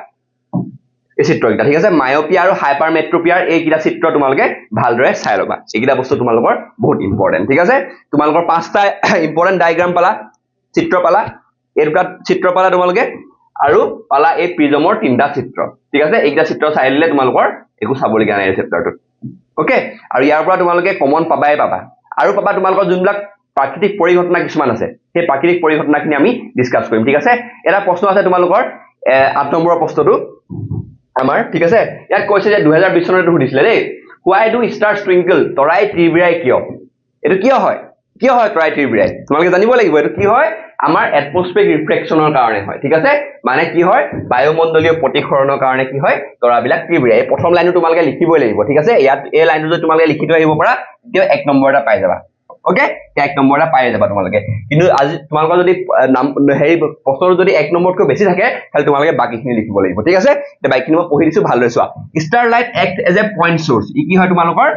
এই চিত্ৰকেইটা ঠিক আছে মায়োপিয়া আৰু হাইপাৰমেট্ৰোপিয়াৰ এইকেইটা চিত্ৰ তোমালোকে ভালদৰে চাই লবা এইকেইটা বস্তু তোমালোকৰ বহুত ইম্পৰ্টেন্ট ঠিক আছে তোমালোকৰ পাঁচটা ইম্পৰ্টেন্ট ডায়াগ্ৰাম পালা চিত্ৰ পালা এই দুটা চিত্ৰ পালা তোমালোকে আৰু পালা এই প্ৰিজমৰ তিনটা চিত্ৰ ঠিক আছে এইকেইটা চিত্ৰ চাই ললে তোমালোকৰ একো চাবলগীয়া নাই এই চেপ্টাৰটো ওকে আৰু ইয়াৰ পৰা তোমালোকে কমন পাবাই পাবা আৰু পাবা তোমালোকৰ যোনবিলাক প্ৰাকৃতিক পৰিঘটনা কিছুমান আছে সেই প্ৰাকৃতিক পৰিঘটনাখিনি আমি ডিসকাস কৰিম ঠিক আছে এটা প্ৰশ্ন আছে তোমালোকৰ 8 নম্বৰৰ প্ৰশ্নটো আমাৰ ঠিক আছে ইয়াত কৈছে যে 2020 চনতে সুধিছিলে দেই why do stars twinkle তৰাই ত্ৰিবিৰাই কিয় এটো কিয় হয় তৰাই ত্ৰিবিৰাই তোমালোকে জানিব লাগিব এটো কি হয় আমাৰ এটমস্ফিয়াৰিক ৰিফ্লেকশনৰ কাৰণে হয় ঠিক আছে মানে কি হয় বায়ুমণ্ডলীয় প্ৰতিসৰণৰ কাৰণে কি হয় তৰাবিলাক ত্ৰিবিৰাই এই প্ৰথম লাইনটো তোমালোকে লিখিবই লাগিব ঠিক আছে ইয়াত এই লাইনটো যদি তোমালোকে লিখি থৈ আহিব পাৰা তেতিয়া 1 নম্বৰ এটা পাই যাবা ওকে 1 নম্বৰ এটা পাই যাবা তোমালোকে কিন্তু আজি তোমালোকৰ যদি হেৰি প্ৰশ্নটো যদি 1 নম্বৰতকৈ বেছি থাকে তাহলে তোমালোকে বাকিখিনি লিখিব লাগিব ঠিক আছে তে বাকিখিনি মই পঢ়ি দিছো ভালদৰে চোৱা star light act as a point source ই কি হয় তোমালোকৰ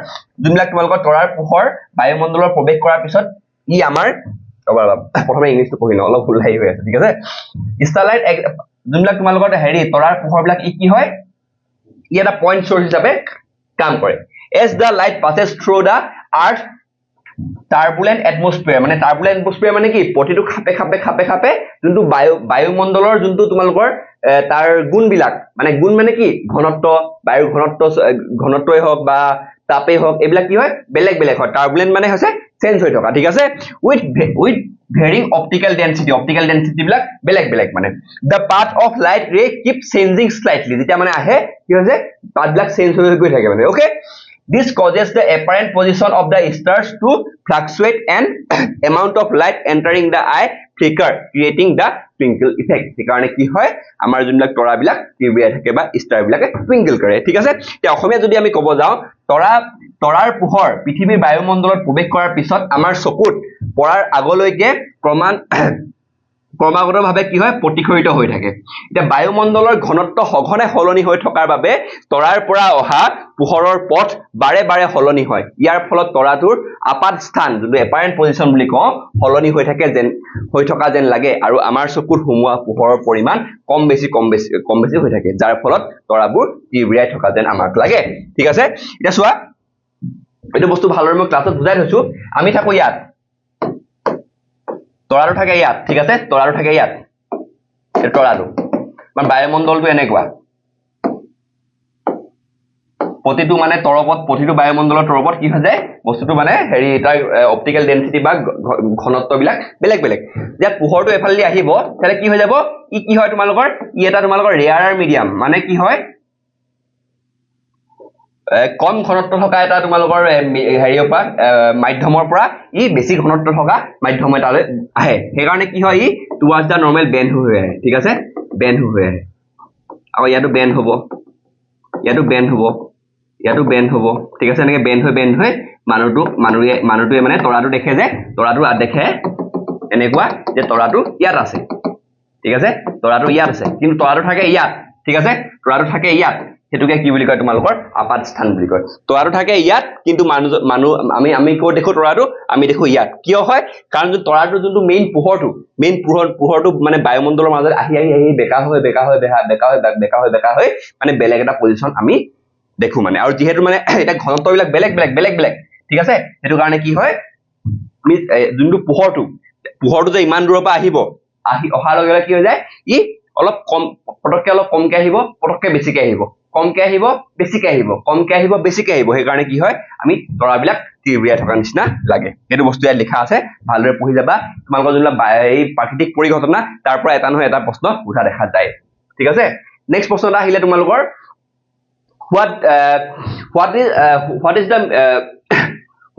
যোনবিলাক তোমালোকৰ তৰাৰ পোহৰ বায়ুমণ্ডলৰ প্ৰৱেশ কৰাৰ পিছত ই আমাৰ প্ৰথমে ইংলিশটো পঢ়ি লওঁ অলপ ভুল হৈ আছে ঠিক আছে ষ্টাৰ লাইট যোনবিলাক তোমালোকৰ হেৰি তৰাৰ পোহৰবিলাক ই কি হয় ই এটা পইণ্ট সোৰ্স হিচাপে কাম কৰে as the light passes through the earth turbulent atmosphere মানে turbulent atmosphere মানে কি প্ৰতিটো খাপে যোনটো বায়ুমণ্ডলৰ যোনটো তোমালোকৰ তাৰ গুণবিলাক মানে গুণ মানে কি ঘনত্ব বায়ুৰ ঘনত্বই হওক বা তাপেই হওক এইবিলাক কি হয় বেলেগ হয় turbulent মানে হৈছে চেঞ্জ হৈ থকা ঠিক আছে with varying optical density বিলাক বেলেগ মানে the path of light ray keeps changing slightly যেতিয়া মানে আহে কি হৈছে পাথবিলাক চেঞ্জ হৈ গৈ থাকে মানে okay this causes the apparent position of the stars to fluctuate and amount of light entering the eye flicker creating the twinkle effect সেইকাৰণে কি হয় আমাৰ যোনবিলাক তৰাবিলাক ত্ৰিবিৰাই থাকে বা ষ্টাৰ বিলাকে টুইংকল কৰে ঠিক আছে তে অসমীয়া যদি আমি ক'ব যাও তৰাৰ পোহৰ পৃথিৱীৰ বায়ুমণ্ডলত প্ৰৱেশ কৰাৰ পিছত আমাৰ চকুত পৰাৰ আগলৈকে ক্ৰমাগতভাৱে কি হয় প্ৰতিফলিত হৈ থাকে এটা বায়ুমণ্ডলৰ ঘনত্ব সঘনে সলনি হৈ থকাৰ বাবে তৰাৰ পৰা অহা পোহৰৰ পথ বাৰে সলনি হয় ইয়াৰ ফলত তৰাটোৰ আপাত স্থান যোনটো এপাৰেন্ট পজিশন বুলি কওঁ সলনি হৈ থকা যেন লাগে আৰু আমাৰ চকুত হুমুৱা পোহৰৰ পৰিমাণ কম বেছি হৈ থাকে যাৰ ফলত তৰাবোৰ ত্ৰিবিৰাই থকা যেন আমাক লাগে ঠিক আছে এটা চোৱা এইটো বস্তু ভালদৰে মই ক্লাছত বুজাই থৈছো আমি থাকো ইয়াত তৰাটো থাকে ইয়াত ঠিক আছে তৰাটো থাকে ইয়াত এই তৰাটো মানে বায়ুমণ্ডলটো এনেকুৱা প্ৰতিটো মানে তৰপত প্ৰতিটো বায়ুমণ্ডলৰ তৰপত কি হৈ যায় বস্তুটো মানে হেৰি তাৰ অপটিক্যাল ডেন্সিটি বা ঘনত্ববিলাক বেলেগ যে পোহৰটো এফালে আহিব তাহলে কি হৈ যাব ই কি হয় তোমালোকৰ ই এটা তোমালোকৰ ৰেয়াৰ মিডিয়াম মানে কি হয় কম ঘনত্ব থকা এটা তোমালোকৰ হেৰিৰ পৰা মাধ্যমৰ পৰা ই বেছি ঘনত্ব থকা মাধ্যম এটালৈ আহে সেইকাৰণে কি হয় ই টুৱাৰ্ডছ দা নৰ্মেল বেণ্ড হৈ আহে ঠিক আছে বেণ্ড হৈ আহে আৰু ইয়াতো বেণ্ড হ'ব ইয়াতো বেণ্ড হ'ব ইয়াতো বেণ্ড হ'ব ঠিক আছে এনেকৈ বেণ্ড হৈ মানুহটোৱে মানে তৰাটো দেখে যে তৰাটো দেখে এনেকুৱা যে তৰাটো ইয়াত আছে ঠিক আছে তৰাটো ইয়াত আছে কিন্তু তৰাটো থাকে ইয়াত ঠিক আছে তৰাটো থাকে ইয়াত হেতুকে কি বুলি কয় তোমালোকৰ আপাত স্থান বুলি কয় তৰাটো থাকে ইয়াত কিন্তু মানুহ আমি ক'ত দেখো তৰাটো আমি দেখো ইয়াত কিয় হয় কাৰণ যে তৰাটো যোনটো মেইন পোহৰটো মানে বায়ুমণ্ডলৰ মাজত আহি বেকা হৈ মানে বেলেগ এটা পজিশন আমি দেখো মানে আৰু যেহেতু মানে এটা ঘনত্ববিলাক বেলেগ ঠিক আছে হেতু কাৰণে কি হয় আমি যোনটো পোহৰটো যে ইমান দূৰৰ পৰা অহাৰ লগে লগে কি হৈ যায় ই অলপ কম পটককে অলপ কমকে আহিব পটককে বেছিকে আহিব কমকে আহিব বেছিকে আহিব কমকে আহিব বেছিকে আহিব সেইকাৰণে কি হয় আমি তৰাবিলাক তিৰবিৰাই থকা নিচিনা লাগে সেইটো বস্তু ইয়াত লিখা আছে ভালদৰে পঢ়ি যাবা তোমালোকৰ যোনবিলাক এই প্ৰাকৃতিক পৰিঘটনা তাৰ পৰা এটা নহয় এটা প্ৰশ্ন উঠা দেখা যায় ঠিক আছে নেক্সট প্ৰশ্ন এটা আহিলে তোমালোকৰ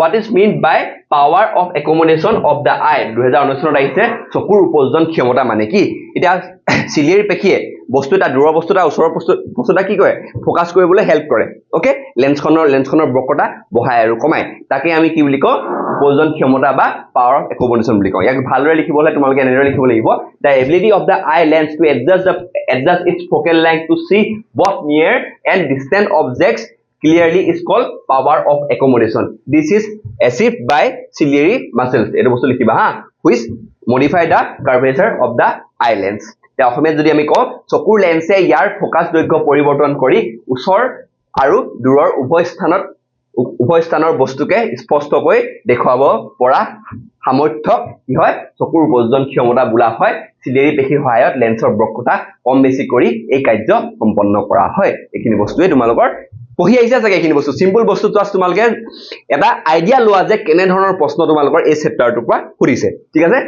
what is meant by power of accommodation of the eye 2019 চনত আহিছে চকুৰ উপযোজন ক্ষমতা মানে কি এটা চিলিৰ পেখিয়ে বস্তু এটা দূৰৰ বস্তু এটা ওচৰৰ বস্তু এটা কি কৰে ফোকাস কৰিবলৈ হেল্প কৰে ওকে লেন্সখনৰ বক্ৰতা বঢ়াই আৰু কমাই তাকে আমি কি বুলি কওঁ উপযোজন ক্ষমতা বা পাৱাৰ অফ একমোডেশন বুলি কওঁ ইয়াক ভালদৰে লিখিবলৈ তোমালোকে এনেদৰে লিখিব লাগিব the ability of the eye lens to adjust its focal length to see both near and distant objects clearly is called power of accommodation this is achieved by ciliary muscles etu bostu likhiba ha which modify the curvature of the eye lens তে অসমীয়াত যদি আমি কওঁ চকুৰ লেন্সে ইয়াৰ ফোকাস দৈৰ্ঘ্য পৰিৱৰ্তন কৰি ওচৰ আৰু দূৰৰ উভয় স্থানৰ বস্তুকে স্পষ্টকৈ দেখুৱাব পৰা সামৰ্থ্য কি হয় চকুৰ উপযোজন ক্ষমতা বোলা হয় চিলিয়েৰী পেশীৰ সহায়ত লেন্সৰ বক্ৰতা কম বেছি কৰি এই কাৰ্য সম্পন্ন কৰা হয় এইখিনি বস্তুৱে তোমালোকৰ পঢ়ি আহিছে চাগে এইখিনি বস্তু সিম্পল বস্তু তো তোমালোকে এটা আইডিয়া লোৱা যে কেনে ধৰণৰ প্ৰশ্ন তোমালোকৰ এই চেপ্টাৰটোৰ পৰা সুধিছে ঠিক আছে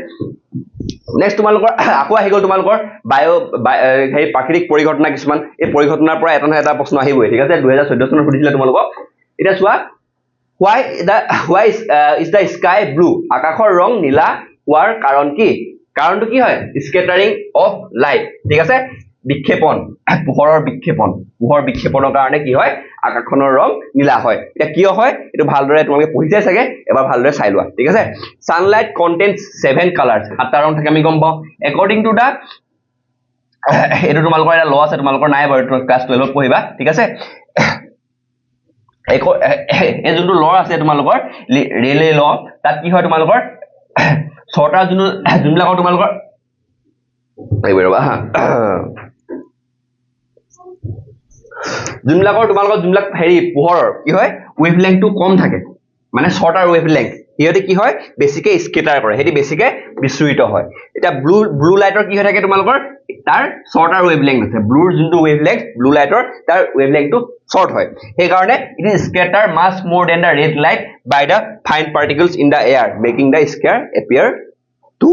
নেক্সট তোমালোকৰ আকৌ আহি গ'ল তোমালোকৰ হেৰি প্ৰাকৃতিক পৰিঘটনা কিছুমান এই পৰিঘটনাৰ পৰা এটা নহয় এটা প্ৰশ্ন আহিবই ঠিক আছে 2014 চনত সুধিছিলে তোমালোকক এটা চোৱা why is the sky blue আকাশৰ ৰং নীলা হোৱাৰ কাৰণ কি কাৰণটো কি হয় স্কেটাৰিং অফ লাইট ঠিক আছে বিক্ষেপণ পোহৰৰ বিক্ষেপণৰ কাৰণে কি হয় আকাশখনৰ ৰং নীলা হয় এটা কিয় হয় এটো ভালদৰে তোমালোকে পঢ়িছে চাগে এবাৰ ভালদৰে চাই লোৱা ঠিক আছে সানলাইট কন্টেইনস 7 কালাৰ্স সাতটা ৰং থাকে আমি গম পাওঁ according to the এটো তোমালোকৰ এটা ল আছে তোমালোকৰ নাই বাৰু ক্লাস 12 ত পঢ়িবা ঠিক আছে এই যোনটো ল আছে তোমালোকৰ ৰেলে ল তাত কি হয় তোমালোকৰ ছটা যোনবিলাকৰ তোমালোকৰ এইবাৰবা হা যোনবিলাক হেৰি পোহৰৰ কি হয় ওয়েভলেংথটো কম থাকে মানে শৰ্টাৰ ওয়েভলেংথ হিয়তে কি হয় বেছিকে স্কেটাৰ কৰে হেতি বেছিকে বিস্ফোৰিত হয় এটা ব্লু লাইটৰ কি হৈ থাকে তোমালোকৰ তাৰ শৰ্টাৰ ওয়েভলেংথ আছে ব্লুৰ যোনটো ওয়েভলেংথ ব্লু লাইটৰ তাৰ ওয়েভলেংথটো শৰ্ট হয় সেই কাৰণে it is scatter much more than the red light by the fine particles in the air making the sky appear to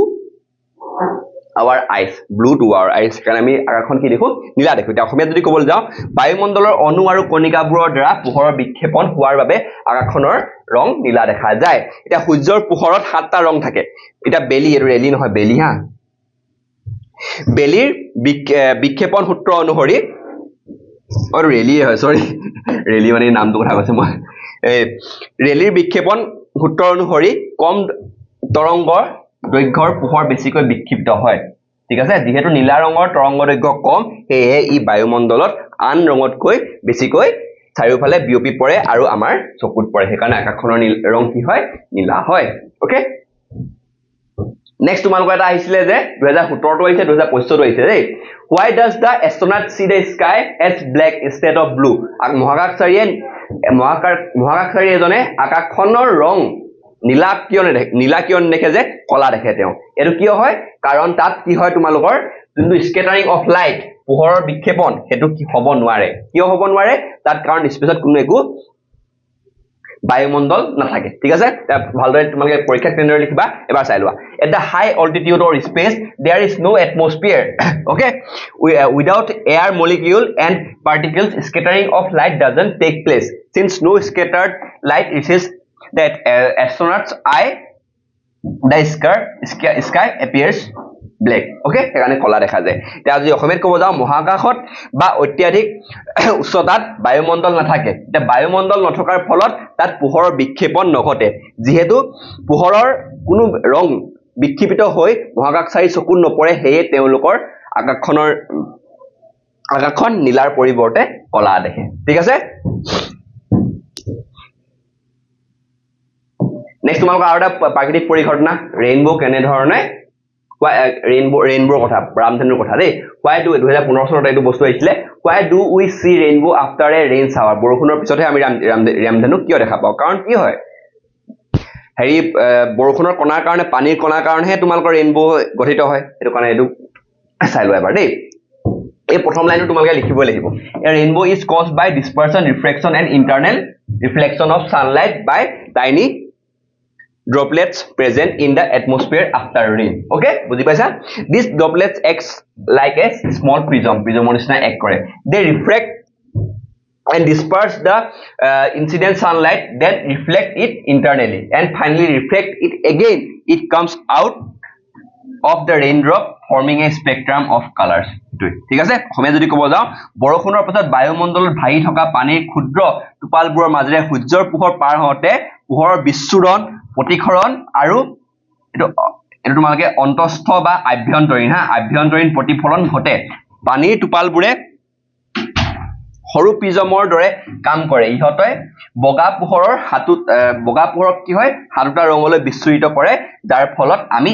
our eyes blue to our eyes কাৰণ আমি আকাশখন কি দেখো নীলা দেখো এটা অসমীয়াত যদি ক'বলৈ যাওঁ বায়ুমণ্ডলৰ অণু আৰু কণিকাবোৰৰ দ্বাৰা পোহৰৰ বিক্ষেপণ হোৱাৰ বাবে আকাশখনৰ ৰং নীলা দেখা যায় এটা সূৰ্যৰ পোহৰত সাতটা ৰং থাকে এটা বেলি আৰু ৰেলি নহয় বেলি হা বেলিৰ বিক্ষেপণ সূত্ৰ অনুসৰি আৰু ৰেলি হয় সৰি ৰেলি মানে নামটো কথা কৈছে মই ৰেলিৰ বিক্ষেপণ সূত্ৰ অনুসৰি কম তৰংগৰ দৈৰ্ঘ্যৰ পোহৰ বেছিকৈ বিক্ষিপ্ত হয় ঠিক আছে যেহেতু নীলা ৰঙৰ তৰংগ দৈৰ্ঘ্য কম হেয়ে ই বায়ুমণ্ডলত আন ৰঙতকৈ বেছিকৈ চাৰিওফালে বিয়পি পৰে আৰু আমাৰ চকুত পৰে সেইকাৰণে আকাশখনৰ ৰং কি হয় নীলা হয় ওকে নেক্সট তোমালোকৰ এটা আহিছিলে যে 2017 টো আহিছে 2025 টো আহিছে দেই why does the astronaut see the sky as black instead of blue মহাকাশচাৰী এজনে আকাশখনৰ ৰং নীলা কিয় দেখে যে কলা দেখে তেওঁ এটো কিয় হয় কাৰণ তাত কি হয় তোমালোকৰ যোনটো স্কেটাৰিং অফ লাইট পোহৰৰ বিক্ষেপণ হেতু কি হ'ব নোৱাৰে কিয় হ'ব নোৱাৰে তাত কাৰণ স্পেচত কোনো একো বায়ুমণ্ডল নাথাকে ঠিক আছে ভালদৰে তোমালোকে পৰীক্ষাত কেনেদৰে লিখিবা এবাৰ চাই লোৱা at the high altitude or space there is no atmosphere okay without air molecule and particles scattering of light doesn't take place since no scattered light reaches the astronaut's eye, the sky appears black. Okay, এখানে কলা দেখা যায় তে আজি অসমীয়াত ক'ব যাও মহাকাশত বা অত্যাধিক উচ্চতাত বায়ুমণ্ডল নাথাকে তে বায়ুমণ্ডল নথকাৰ ফলত তাত পোহৰৰ বিক্ষেপণ নঘটে যেহেতু পোহৰৰ কোনো ৰং বিক্ষেপিত হৈ মহাকাশচাৰী চকুত নপৰে হেয়ে তেওঁলোকৰ আকাশখন নীলাৰ পৰিৱৰ্তে কলা দেখে ঠিক আছে নেক্সট তোমালোকৰ আৰু এটা প্ৰাকৃতিক পৰিঘটনা ৰেইনবো কেনে ধৰণে ৰেইনবো কথা ৰামধেনুৰ কথা দেই why do 2015 চনত এইটো বস্তু আহিছিলে why do we see rainbow after a rain shower বৰষুণৰ পিছতহে আমি ৰামধেনু কিয় দেখা পাওঁ কাৰণ কি হয় হেৰি বৰষুণৰ কণাৰ কাৰণে পানীৰ কণাৰ কাৰণেহে তোমালোকৰ ৰেইনবো গঠিত হয় এটো কাৰণে এটো চাই লোৱা এবাৰ দেই এই প্ৰথম লাইনটো তোমালোকে লিখিব লাগিব a rainbow is caused by dispersion refraction and internal reflection of sunlight by tiny droplets present in the atmosphere after rain okay বুজি পাইছা these droplets acts like a small prism নিচিনা act কৰে they refract and disperse the incident sunlight then reflect it internally and finally reflect it again it comes out of the raindrop forming a spectrum of colors ঠিক আছে অসমীয়া যদি ক'ব যাও বৰষুণৰ পিছত বায়ুমণ্ডলত ভাহি থকা পানীৰ ক্ষুদ্ৰ টোপালবোৰৰ মাজেৰে সূৰ্যৰ পোহৰ পাৰ হওঁতে পোহৰৰ বিচ্ছুৰণ প্ৰতিখৰণ আৰু এটো তোমালোকে অন্তস্থ বা আভ্যন্তৰীণ প্ৰতিফলন ঘটে পানীৰ টোপালবোৰে সৰু প্ৰিজমৰ দৰে কাম কৰে ইহতে বগা পোহৰক কি হয় হাতুটা ৰঙলৈ বিচ্ছুৰিত কৰে যাৰ ফলত আমি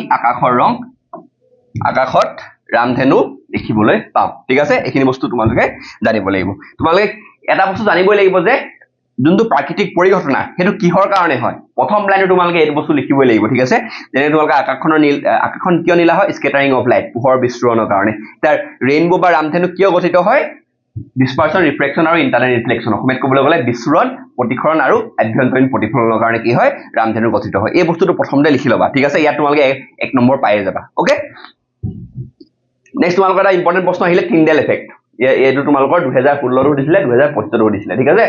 আকাশত ৰামধেনু দেখিবলৈ পাম ঠিক আছে এইখিনি বস্তু তোমালোকে জানিব লাগিব তোমালোকে এটা বস্তু জানিবই লাগিব যে যোনটো প্ৰাকৃতিক পৰিঘটনা হেতু কিহৰ কাৰণে হয় প্ৰথম লাইনে তোমালোকে এই বস্তু লিখিবই লাগিব ঠিক আছে যেনে তোমালোকে আকাশখন কিয় নীলা হয় স্কেটাৰিং অফ লাইট পোহৰ বিস্ফোৰণৰ কাৰণে তাৰ ৰেইনবো বা ৰামধেনু কিয় গঠিত হয় dispersion refraction আৰু internal reflection অসমীয়াত ক'বলৈ গ'লে বিস্ফোৰণ প্ৰতিখৰণ আৰু আভ্যন্তৰীণ প্ৰতিফলনৰ কাৰণে কি হয় ৰামধেনু গঠিত হয় এই বস্তুটো প্ৰথমতে লিখি লবা ঠিক আছে ইয়াত তোমালোকে এক নম্বৰ পাই যাবা ওকে নেক্সট তোমালোকৰ এটা ইম্পৰ্টেন্ট প্ৰশ্ন আহিলে টিন্ডেল ইফেক্ট এইটো তোমালোকৰ 2016 ৰো দিছিলে 2025 ৰো দিছিলে ঠিক আছে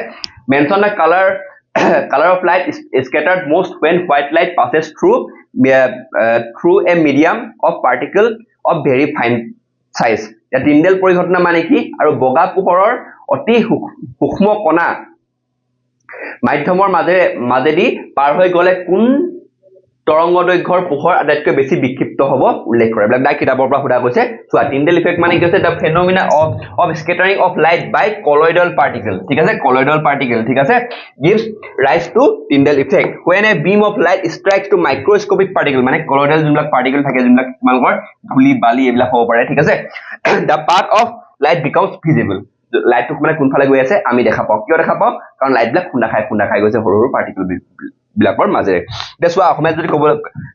mention the color of light is scattered most when white light passes through a medium of particle of very fine size ya tindel পৰিঘটনা মানে কি আৰু বগা পোহৰৰ অতি সূক্ষ্ম কণা মাধ্যমৰ মাজেদি পাৰ হৈ গলে কোন তৰংগ দৈৰ্ঘ্যৰ পোহৰ আটাইতকৈ বেছি বিক্ষিপ্ত হ'ব উল্লেখ কৰে ব্ল্যাক ডাই কিতাবৰ পৰা খুদা কৈছে সো টিন্ডেল ইফেক্ট মানে কি হৈছে the phenomena of scattering of light by colloidal particle ঠিক আছে colloidal particle ঠিক আছে gives rise to tyndall effect when a beam of light strikes to microscopic particle মানে colloidal যোনবিলাক particle থাকে যোনবিলাক তোমালোকৰ ধূলি বালি এইবিলাক হ'ব পাৰে ঠিক আছে the path of light becomes visible light টুক মানে কোনফালে গৈ আছে আমি দেখা পাওঁ কিয় দেখা পাওঁ কাৰণ লাইট বিলাক খুন্দা খাই গৈছে সৰু সৰু পাৰ্টিকল বিলাকৰ মাজেৰে দেখোৱা অসমীয়াত যদি